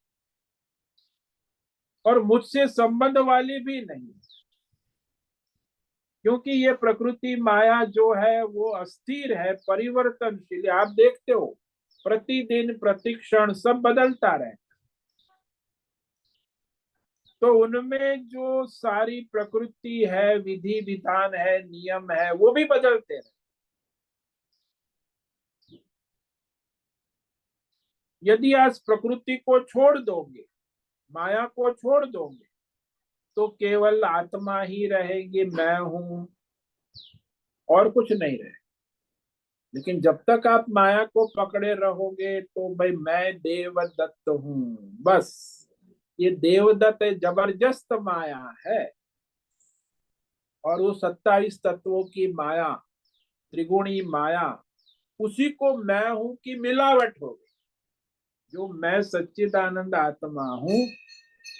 और मुझसे संबंध वाली भी नहीं, क्योंकि ये प्रकृति माया जो है वो अस्थिर है, परिवर्तनशील है। आप देखते हो प्रतिदिन प्रतिक्षण सब बदलता रहे, तो उनमें जो सारी प्रकृति है, विधि विधान है, नियम है, वो भी बदलते रहे। यदि आज प्रकृति को छोड़ दोगे, माया को छोड़ दोगे, तो केवल आत्मा ही रहेगी, मैं हूं, और कुछ नहीं रहे। लेकिन जब तक आप माया को पकड़े रहोगे तो भाई मैं देवदत्त हूं, बस। ये देवदत्त जबरदस्त माया है, और वो 27 तत्वों की माया, त्रिगुणी माया, उसी को मैं हूं की मिलावट हो गई। जो मैं सच्चिदानंद आत्मा हूं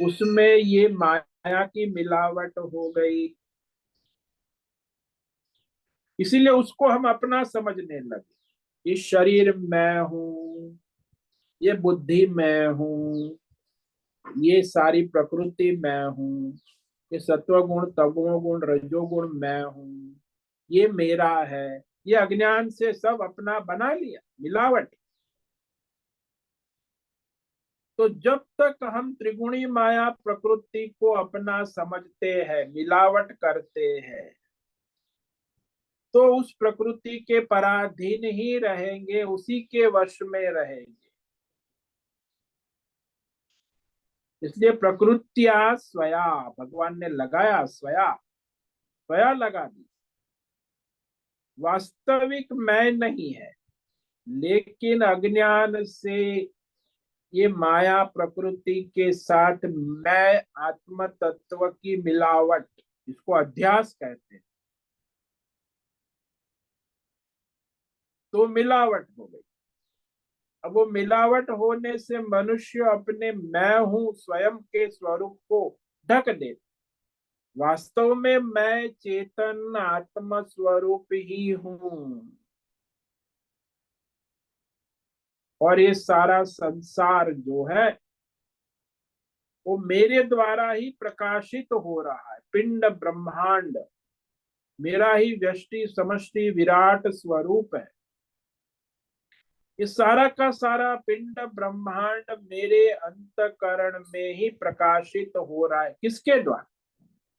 उसमें ये माया की मिलावट हो गई, इसीलिए उसको हम अपना समझने लगे। ये शरीर मैं हूं, ये बुद्धि मैं हूं, ये सारी प्रकृति मैं हूँ, ये सत्वगुण तमोगुण रजोगुण मैं हूँ, ये मेरा है, ये अज्ञान से सब अपना बना लिया, मिलावट। तो जब तक हम त्रिगुणी माया प्रकृति को अपना समझते हैं, मिलावट करते हैं, तो उस प्रकृति के पराधीन ही रहेंगे, उसी के वश में रहेंगे। इसलिए प्रकृतिया स्वया, भगवान ने लगाया स्वया, स्वया लगा दी। वास्तविक मैं नहीं है, लेकिन अज्ञान से ये माया प्रकृति के साथ मैं आत्म तत्व की मिलावट, इसको अध्यास कहते हैं, तो मिलावट हो गई। अब वो मिलावट होने से मनुष्य अपने मैं हूं स्वयं के स्वरूप को ढक दे। वास्तव में मैं चेतन आत्म स्वरूप ही हूं, और ये सारा संसार जो है वो मेरे द्वारा ही प्रकाशित हो रहा है। पिंड ब्रह्मांड मेरा ही व्यष्टि समष्टि विराट स्वरूप है। ये सारा का सारा पिंड ब्रह्मांड मेरे अंतकरण में ही प्रकाशित हो रहा है। किसके द्वारा?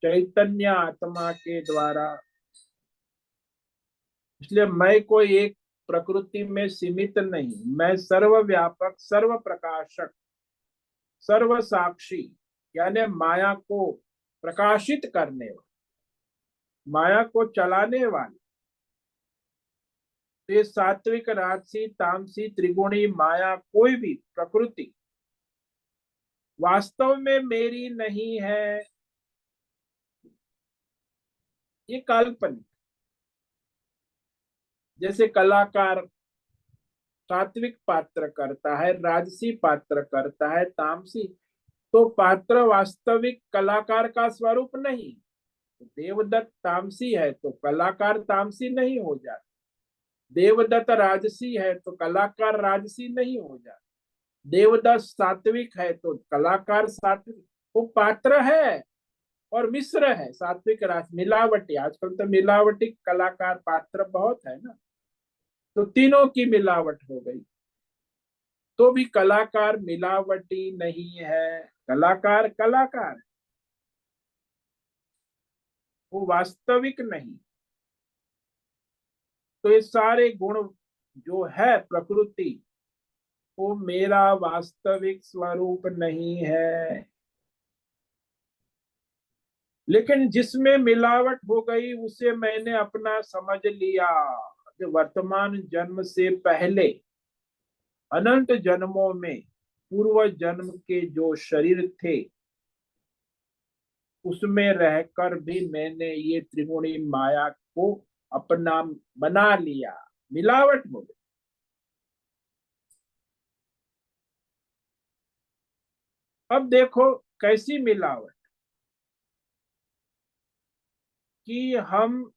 चैतन्य आत्मा के द्वारा। इसलिए मैं कोई एक प्रकृति में सीमित नहीं, मैं सर्वव्यापक, सर्व प्रकाशक, सर्व साक्षी, यानी माया को प्रकाशित करने वाला, माया को चलाने वाले। तो ये सात्विक राजसी तामसी त्रिगुणी माया कोई भी प्रकृति वास्तव में मेरी नहीं है, ये काल्पनिक। जैसे कलाकार सात्विक पात्र करता है, राजसी पात्र करता है, तामसी, तो पात्र वास्तविक कलाकार का स्वरूप नहीं। देवदत्त तामसी है तो कलाकार तामसी नहीं हो जाता, देवदत्त राजसी है तो कलाकार राजसी नहीं हो जाता, देवदत्त सात्विक है तो कलाकार सात्विक। वो पात्र है और मिश्र है, सात्विक राज मिलावटी। आजकल तो मिलावटी कलाकार पात्र बहुत है ना, तो तीनों की मिलावट हो गई। तो भी कलाकार मिलावटी नहीं है, कलाकार कलाकार है, वो वास्तविक नहीं। तो ये सारे गुण जो है प्रकृति, वो मेरा वास्तविक स्वरूप नहीं है। लेकिन जिसमें मिलावट हो गई उसे मैंने अपना समझ लिया। जो वर्तमान जन्म से पहले अनंत जन्मों में पूर्व जन्म के जो शरीर थे, उसमें रहकर भी मैंने ये त्रिगुणी माया को अपना बना लिया, मिलावट हो गई। अब देखो कैसी मिलावट, कि हम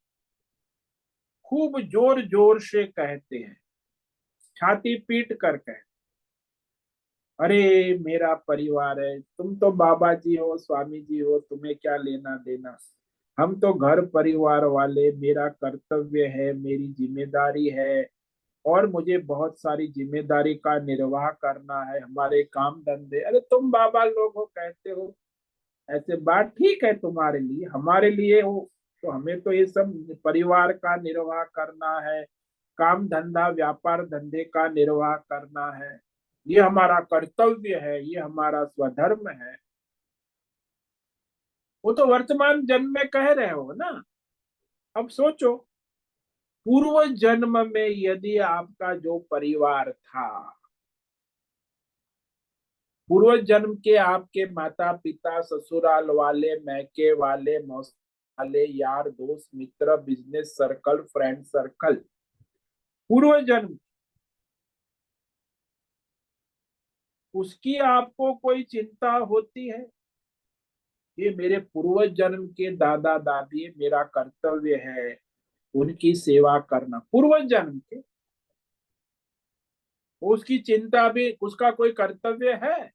खूब जोर जोर से कहते हैं, छाती पीट कर कहते, अरे मेरा परिवार है, तुम तो बाबा जी हो, स्वामी जी हो, तुम्हें क्या लेना देना, हम तो घर परिवार वाले, मेरा कर्तव्य है, मेरी जिम्मेदारी है, और मुझे बहुत सारी जिम्मेदारी का निर्वाह करना है, हमारे काम धंधे। अरे तुम बाबा लोग हो कहते हो, ऐसे बात ठीक है तुम्हारे लिए, हमारे लिए हो तो हमें तो ये सब परिवार का निर्वाह करना है, काम धंधा व्यापार धंधे का निर्वाह करना है, ये हमारा कर्तव्य है, ये हमारा स्वधर्म है। वो तो वर्तमान जन्म में कह रहे हो ना। अब सोचो, पूर्व जन्म में यदि आपका जो परिवार था, पूर्व जन्म के आपके माता पिता, ससुराल वाले, मैके वाले, मौसी वाले, यार दोस्त मित्र, बिजनेस सर्कल, फ्रेंड सर्कल, पूर्व जन्म, उसकी आपको कोई चिंता होती है? ये मेरे पूर्व जन्म के दादा दादी, मेरा कर्तव्य है उनकी सेवा करना, पूर्व जन्म के, उसकी चिंता भी, उसका कोई कर्तव्य है?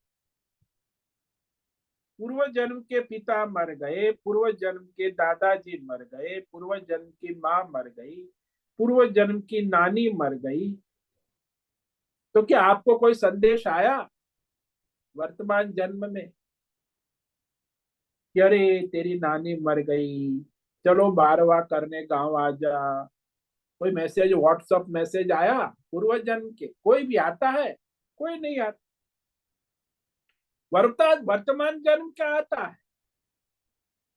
पूर्व जन्म के पिता मर गए, पूर्व जन्म के दादाजी मर गए, पूर्व जन्म की माँ मर गई, पूर्व जन्म की नानी मर गई, तो क्या आपको कोई संदेश आया वर्तमान जन्म में कि अरे तेरी नानी मर गई, चलो बारवा करने गांव आ जा? कोई मैसेज, व्हाट्सएप मैसेज आया पूर्व जन्म के? कोई भी आता है? कोई नहीं आता। वर्तमान जन्म क्या आता है,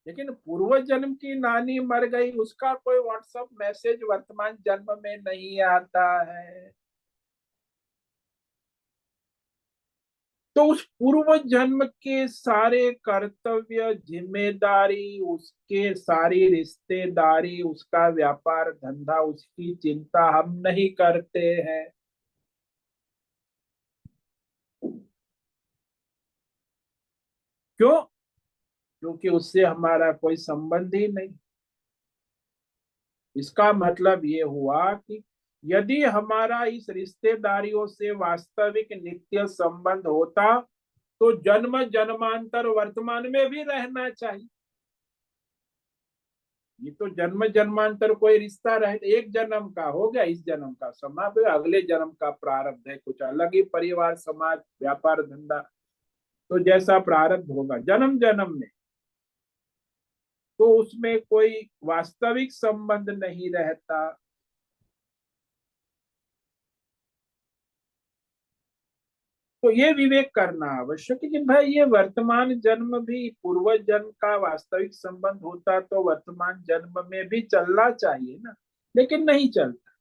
लेकिन पूर्व जन्म की नानी मर गई उसका कोई व्हाट्सएप मैसेज वर्तमान जन्म में नहीं आता है। तो उस पूर्व जन्म के सारे कर्तव्य, जिम्मेदारी, उसके सारी रिश्तेदारी, उसका व्यापार धंधा, उसकी चिंता हम नहीं करते हैं। क्यों? क्योंकि उससे हमारा कोई संबंध ही नहीं। इसका मतलब ये हुआ कि यदि हमारा इस रिश्तेदारियों से वास्तविक नित्य संबंध होता तो जन्म जन्मांतर वर्तमान में भी रहना चाहिए। ये तो जन्म जन्मांतर कोई रिश्ता रहे, एक जन्म का हो गया, इस जन्म का समाप्त हो गया, अगले जन्म का प्रारब्ध है कुछ अलग ही, परिवार समाज व्यापार धंधा, तो जैसा प्रारब्ध होगा जन्म जन्म में, तो उसमें कोई वास्तविक संबंध नहीं रहता। तो ये विवेक करना आवश्यक है कि भाई ये वर्तमान जन्म भी पूर्व जन्म का वास्तविक संबंध होता तो वर्तमान जन्म में भी चलना चाहिए ना, लेकिन नहीं चलता।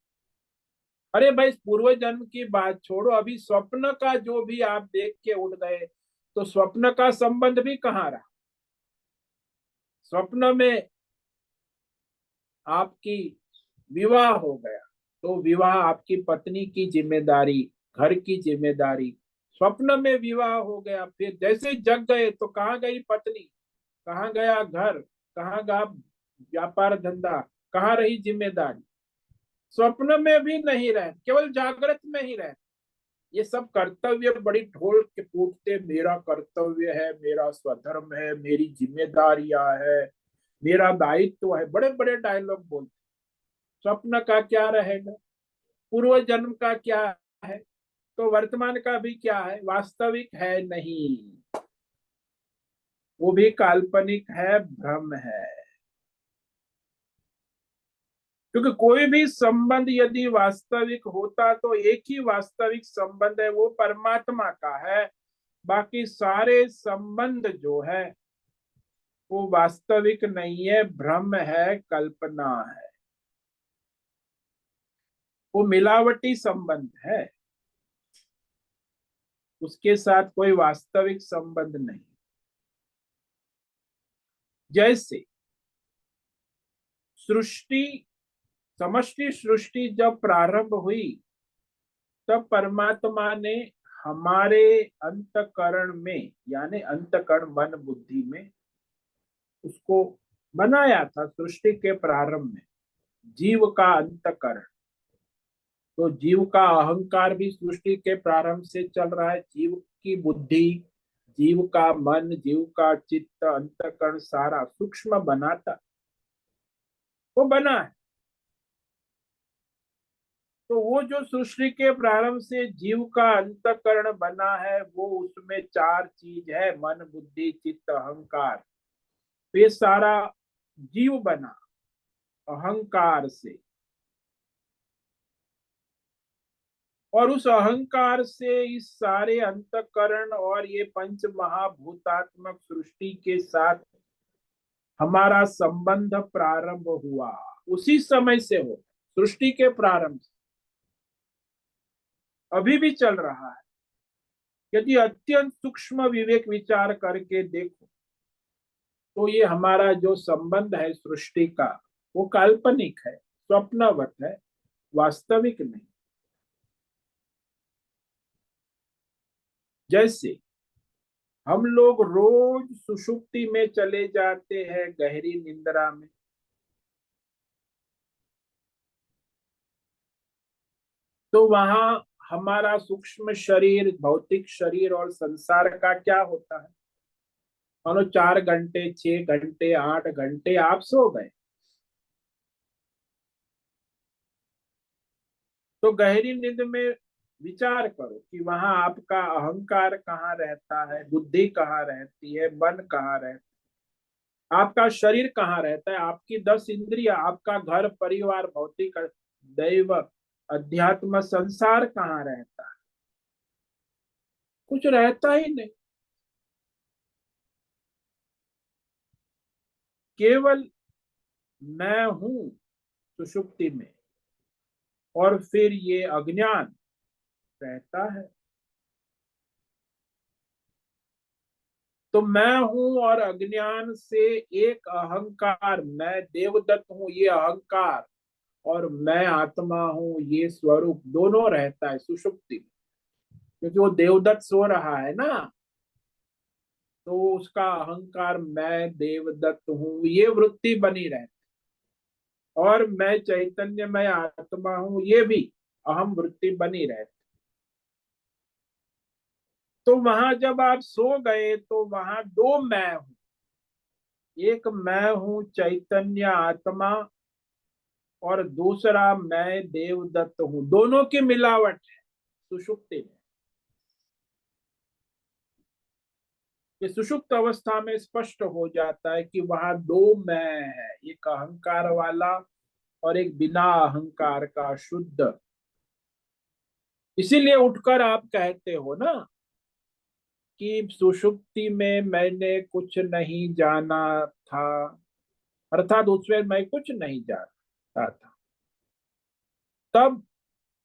अरे भाई पूर्व जन्म की बात छोड़ो, अभी स्वप्न का जो भी आप देख के उठ गए, तो स्वप्न का संबंध भी कहाँ रहा? स्वप्न में आपकी विवाह हो गया, तो विवाह आपकी पत्नी की जिम्मेदारी, घर की जिम्मेदारी, स्वप्न में विवाह हो गया, फिर जैसे जग गए तो कहाँ गई पत्नी, कहाँ गया घर, कहाँ गया व्यापार धंधा, कहाँ रही जिम्मेदारी? स्वप्न में भी नहीं रहे, केवल जागृत में ही रहे। ये सब कर्तव्य बड़ी ढोल के कूटते, मेरा कर्तव्य है, मेरा स्वधर्म है, मेरी जिम्मेदारियां है, मेरा दायित्व है, बड़े बड़े डायलॉग बोलते। स्वप्न का क्या रहेगा? पूर्व जन्म का क्या है? तो वर्तमान का भी क्या है? वास्तविक है नहीं, वो भी काल्पनिक है, भ्रम है। क्योंकि कोई भी संबंध यदि वास्तविक होता तो एक ही वास्तविक संबंध है, वो परमात्मा का है। बाकी सारे संबंध जो है वो वास्तविक नहीं है, भ्रम है, कल्पना है, वो मिलावटी संबंध है, उसके साथ कोई वास्तविक संबंध नहीं। जैसे सृष्टि, समष्टि सृष्टि जब प्रारंभ हुई, तब परमात्मा ने हमारे अंतकरण में, यानी अंतकरण मन बुद्धि में उसको बनाया था सृष्टि के प्रारंभ में, जीव का अंतकरण। तो जीव का अहंकार भी सृष्टि के प्रारंभ से चल रहा है, जीव की बुद्धि, जीव का मन, जीव का चित्त, अंतकरण सारा सूक्ष्म बनाता, वो बना है। तो वो जो सृष्टि के प्रारंभ से जीव का अंतकरण बना है, वो उसमें चार चीज है, मन बुद्धि चित्त अहंकार। तो ये सारा जीव बना अहंकार से, और उस अहंकार से इस सारे अंतकरण और ये पंच महाभूतात्मक सृष्टि के साथ हमारा संबंध प्रारंभ हुआ। उसी समय से हो, सृष्टि के प्रारंभ से, अभी भी चल रहा है। यदि अत्यंत सूक्ष्म विवेक विचार करके देखो तो ये हमारा जो संबंध है सृष्टि का, वो काल्पनिक है, स्वप्नवत है, वास्तविक नहीं। जैसे हम लोग रोज सुषुप्ति में चले जाते हैं, गहरी निंद्रा में, तो वहां हमारा सूक्ष्म शरीर, भौतिक शरीर और संसार का क्या होता है? मानो 4 घंटे, 6 घंटे, 8 घंटे आप सो गए, तो गहरी नींद में विचार करो कि वहां आपका अहंकार कहाँ रहता है, बुद्धि कहाँ रहती है, मन कहाँ रहता है, आपका शरीर कहाँ रहता है, आपकी 10 इंद्रिया, आपका घर परिवार भौतिक दैव अध्यात्म संसार कहाँ रहता है? कुछ रहता ही नहीं। केवल मैं हूं सुषुप्ति में, और फिर ये अज्ञान रहता है। तो मैं हूं और अज्ञान से एक अहंकार, मैं देवदत्त हूं ये अहंकार, और मैं आत्मा हूं ये स्वरूप, दोनों रहता है सुषुप्ति में। क्योंकि वो देवदत्त सो रहा है ना, तो उसका अहंकार मैं देवदत्त हूं ये वृत्ति बनी रहती, और मैं चैतन्य मैं आत्मा हूं ये भी अहम वृत्ति बनी रहती। तो वहां जब आप सो गए तो वहां दो मैं हूं, एक मैं हूं चैतन्य आत्मा, और दूसरा मैं देवदत्त हूं, दोनों की मिलावट है सुषुप्ति में। ये सुषुप्त अवस्था में स्पष्ट हो जाता है कि वहां दो मैं है, एक अहंकार वाला और एक बिना अहंकार का शुद्ध। इसीलिए उठकर आप कहते हो ना कि सुषुप्ति में मैंने कुछ नहीं जाना था, अर्थात उसमें मैं कुछ नहीं जानता था, तब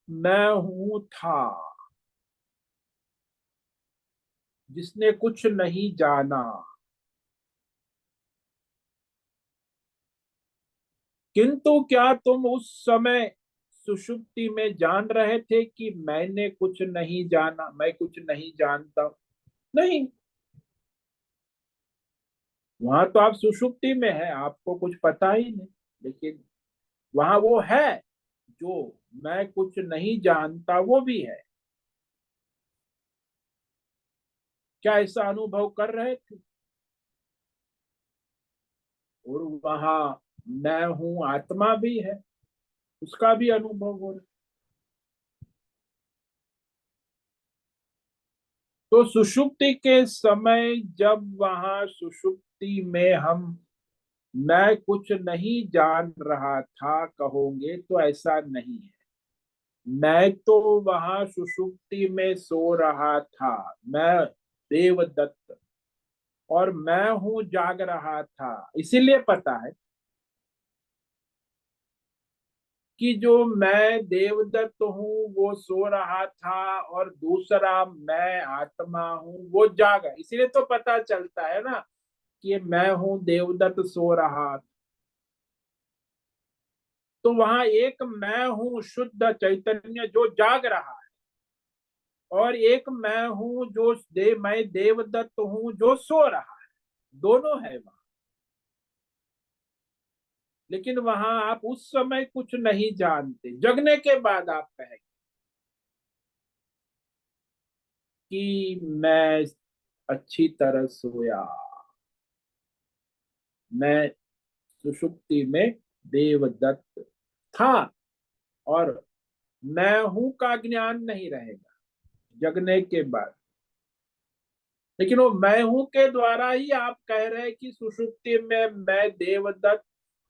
मैं हूं था जिसने कुछ नहीं जाना। किंतु क्या तुम उस समय सुषुप्ति में जान रहे थे कि मैंने कुछ नहीं जाना, मैं कुछ नहीं जानता? नहीं, वहां तो आप सुषुप्ति में है, आपको कुछ पता ही नहीं। लेकिन वहां वो है जो मैं कुछ नहीं जानता, वो भी है। क्या ऐसा अनुभव कर रहे थे? और वहां मैं हूं आत्मा भी है, उसका भी अनुभव हो रहा है। तो सुषुप्ति के समय जब वहां सुषुप्ति में हम मैं कुछ नहीं जान रहा था कहोगे तो ऐसा नहीं है। मैं तो वहां सुषुप्ति में सो रहा था, मैं देवदत्त, और मैं हूं जाग रहा था। इसीलिए पता है कि जो मैं देवदत्त हूँ वो सो रहा था, और दूसरा मैं आत्मा हूँ वो जागा। इसीलिए तो पता चलता है ना कि मैं हूँ देवदत्त सो रहा। तो वहां एक मैं हूँ शुद्ध चैतन्य जो जाग रहा है, और एक मैं हूँ जो मैं देवदत्त हूँ जो सो रहा है, दोनों है वहां। लेकिन वहां आप उस समय कुछ नहीं जानते, जगने के बाद आप कहेंगे कि मैं अच्छी तरह सोया, मैं सुषुप्ति में देवदत्त था, और मैं हूं का ज्ञान नहीं रहेगा जगने के बाद। लेकिन वो मैं हूं के द्वारा ही आप कह रहे हैं कि सुषुप्ति में मैं देवदत्त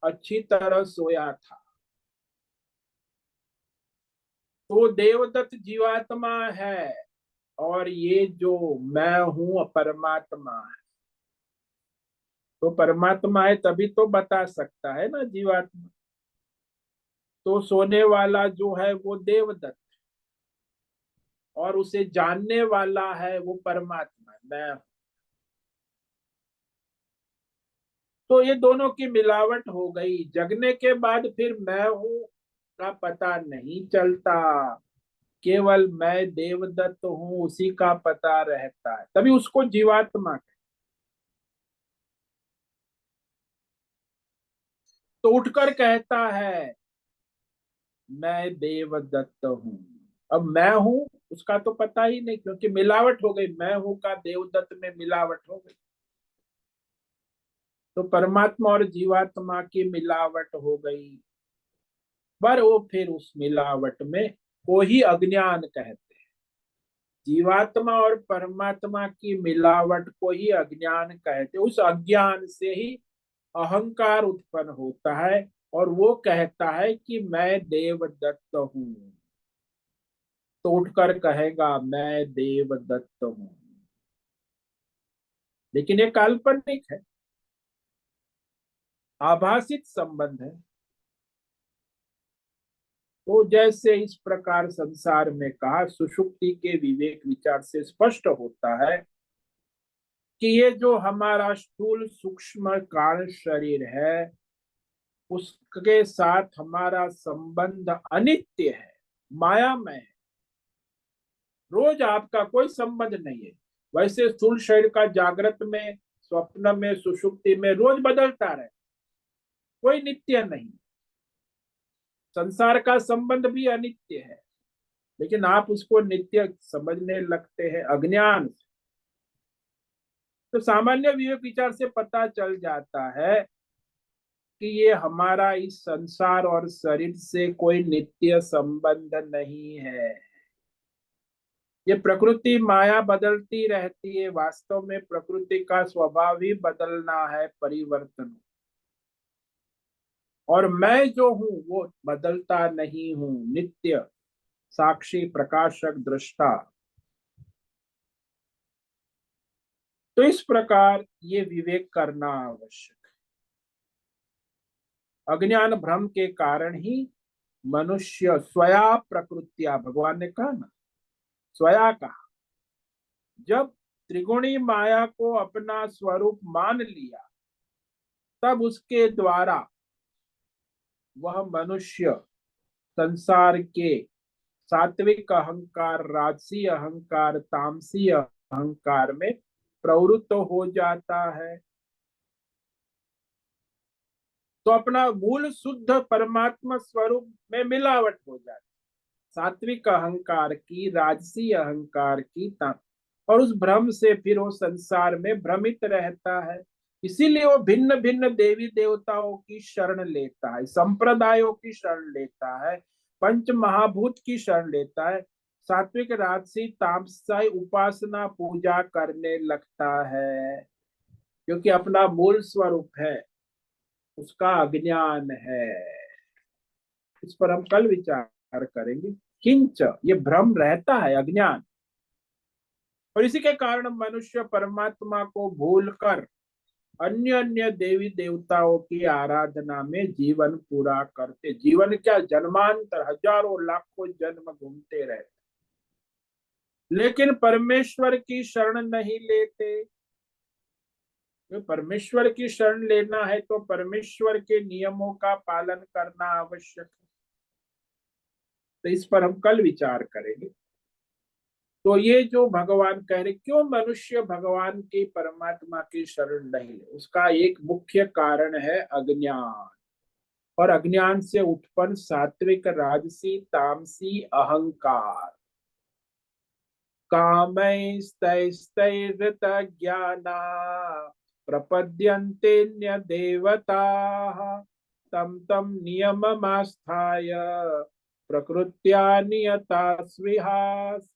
अच्छी तरह सोया था। तो देवदत्त जीवात्मा है, और ये जो मैं हूं परमात्मा है। तो परमात्मा है तभी तो बता सकता है ना जीवात्मा। तो सोने वाला जो है वो देवदत्त, और उसे जानने वाला है वो परमात्मा मैं। तो ये दोनों की मिलावट हो गई, जगने के बाद फिर मैं हूं का पता नहीं चलता, केवल मैं देवदत्त हूँ उसी का पता रहता है, तभी उसको जीवात्मा कहते। तो उठकर कहता है मैं देवदत्त हूँ। अब मैं हूँ उसका तो पता ही नहीं, क्योंकि मिलावट हो गई, मैं हूँ का देवदत्त में मिलावट हो गई। तो परमात्मा और जीवात्मा की मिलावट हो गई, पर वो फिर उस मिलावट में को ही अज्ञान कहते हैं। जीवात्मा और परमात्मा की मिलावट को ही अज्ञान कहते हैं। उस अज्ञान से ही अहंकार उत्पन्न होता है और वो कहता है कि मैं देवदत्त हूं। तो उठकर कहेगा मैं देवदत्त हूं, लेकिन ये काल्पनिक है, आभासित संबंध है। तो जैसे इस प्रकार संसार में कहा, सुषुप्ति के विवेक विचार से स्पष्ट होता है कि ये जो हमारा स्थूल सूक्ष्म कारण शरीर है, उसके साथ हमारा संबंध अनित्य है, मायामय है। रोज आपका कोई संबंध नहीं है। वैसे स्थूल शरीर का जागृत में, स्वप्न में, सुषुप्ति में रोज बदलता रहे, कोई नित्य नहीं। संसार का संबंध भी अनित्य है, लेकिन आप उसको नित्य समझने लगते हैं अज्ञान से। तो सामान्य विवेक विचार से पता चल जाता है कि ये हमारा इस संसार और शरीर से कोई नित्य संबंध नहीं है। ये प्रकृति माया बदलती रहती है, वास्तव में प्रकृति का स्वभाव ही बदलना है, परिवर्तन। और मैं जो हूं वो बदलता नहीं हूं, नित्य साक्षी प्रकाशक दृष्टा। तो इस प्रकार ये विवेक करना आवश्यक है। अज्ञान भ्रम के कारण ही मनुष्य स्वया प्रकृतिया, भगवान ने कहा ना, स्वया कहा। जब त्रिगुणी माया को अपना स्वरूप मान लिया, तब उसके द्वारा वह मनुष्य संसार के सात्विक अहंकार, राजसी अहंकार, तामसी अहंकार में प्रवृत्त हो जाता है। तो अपना मूल शुद्ध परमात्मा स्वरूप में मिलावट हो जाती, सात्विक अहंकार की, राजसी अहंकार की, और उस भ्रम से फिर वो संसार में भ्रमित रहता है। इसीलिए वो भिन्न भिन्न देवी देवताओं की शरण लेता है, संप्रदायों की शरण लेता है, पंच महाभूत की शरण लेता है, सात्विक राजसी तामसाई उपासना पूजा करने लगता है, क्योंकि अपना मूल स्वरूप है, उसका अज्ञान है। इस पर हम कल विचार करेंगे। किंच, ये भ्रम रहता है, अज्ञान, और इसी के कारण मनुष्य परमात्मा को भूलकर अन्य अन्य देवी देवताओं की आराधना में जीवन पूरा करते। जीवन क्या, जन्मांतर, हजारों लाखों जन्म घूमते रहते, लेकिन परमेश्वर की शरण नहीं लेते। तो परमेश्वर की शरण लेना है तो परमेश्वर के नियमों का पालन करना आवश्यक है। तो इस पर हम कल विचार करेंगे। तो ये जो भगवान कह रहे, क्यों मनुष्य भगवान की, परमात्मा की शरण नहीं ले, उसका एक मुख्य कारण है अज्ञान। और अज्ञान से उत्पन्न सात्विक राजसी तामसी अहंकार, कामैस्तैस्तैर्हृत ज्ञाना प्रपद्यन्ते देवताः तं तं नियममास्थाय प्रकृत्या नियता स्विहास्।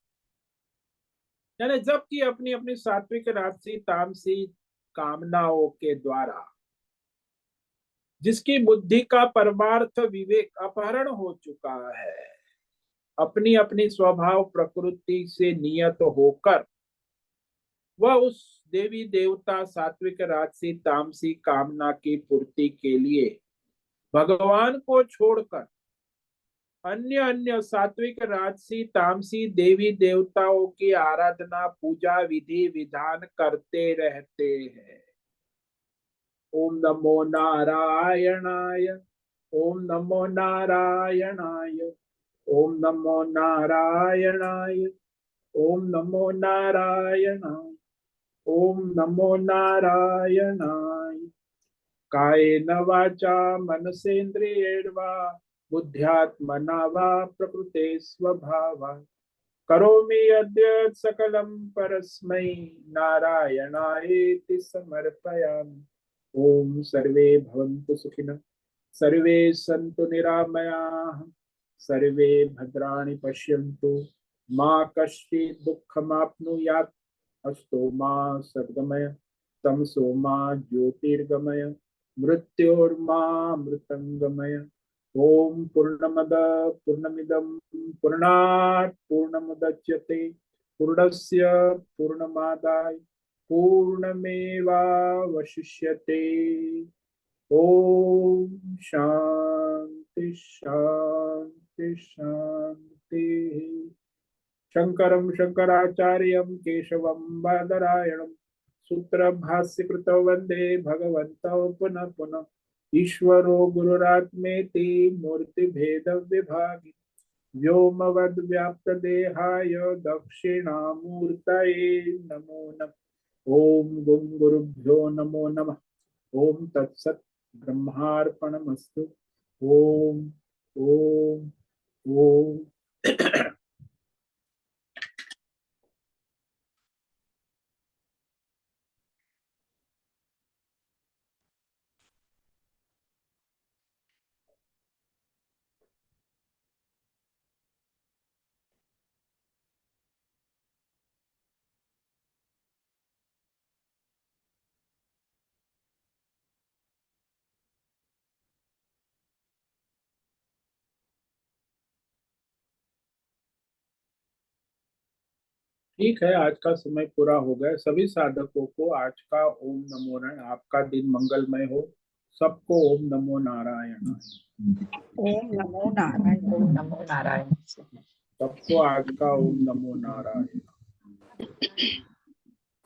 यानी जबकि अपनी अपनी सात्विक राजसी तामसी कामनाओं के द्वारा जिसकी बुद्धि का परमार्थ विवेक अपहरण हो चुका है, अपनी अपनी स्वभाव प्रकृति से नियत होकर वह उस देवी देवता सात्विक राजसी तामसी कामना की पूर्ति के लिए भगवान को छोड़कर अन्य अन्य सात्विक राजसी तामसी देवी देवताओं की आराधना पूजा विधि विधान करते रहते हैं। ओम नमो नारायणाय, ओम नमो नारायणाय, ओम नमो नारायणाय, ओम नमो नारायणाय, ओम नमो नारायणाय। कायेन वाचा मनसेन्द्रियैर्वा बुद्ध्यात्मना वा प्रकृते स्वभावात् करोमि यद्यत् सकलं परस्मै नारायणायेति समर्पयामि। ओम सर्वे भवन्तु सुखिनः, सर्वे सन्तु निरामयाः, सर्वे भद्राणि पश्यन्तु, मा कश्चित् दुःखमाप्नुयात्। अस्तो मा सद्गमय, तमसो मा ज्योतिर्गमय, मृत्योर्मा मृतंगमय। ओम पूर्णमद पूर्णमिदं पूर्णात् पूर्णमुदच्यते, पूर्णस्य पूर्णमादाय पूर्णमेवावशिष्यते। ओम शांति शांति शांति। शंकरं शंकराचार्यं केशवं बादरायणं सूत्रभाष्यकृतौ वन्दे भगवन्तौ पुनः पुनः। ईश्वरो गुरुरात्मेति मूर्तिभेदविभागि व्योमवद्व्याप्तदेहाय दक्षिणामूर्तये नमो नमः। ओम गुं गुरुभ्यो नमो नमः। ओम तत्सत् ब्रह्मार्पणमस्तु। ओम ओम ओम। ठीक है, आज का समय पूरा हो गया। सभी साधकों को आज का ओम नमो नारायण। आपका दिन मंगलमय हो। सबको ओम नमो नारायण। ओम नमो नारायण। ओम नमो नारायण। सबको आज का ओम नमो नारायण।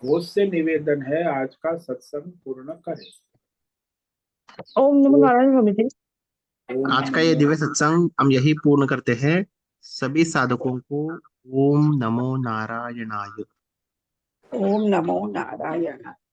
होश से निवेदन है, आज का सत्संग पूर्ण करें। ओम नमो नारायण स्वामी जी। ओम आज का ये नमो दिव्य सत्संग हम यही पूर्ण करते हैं। सभी साधकों को ओम नमो नारायणाय। ओम नमो नारायण।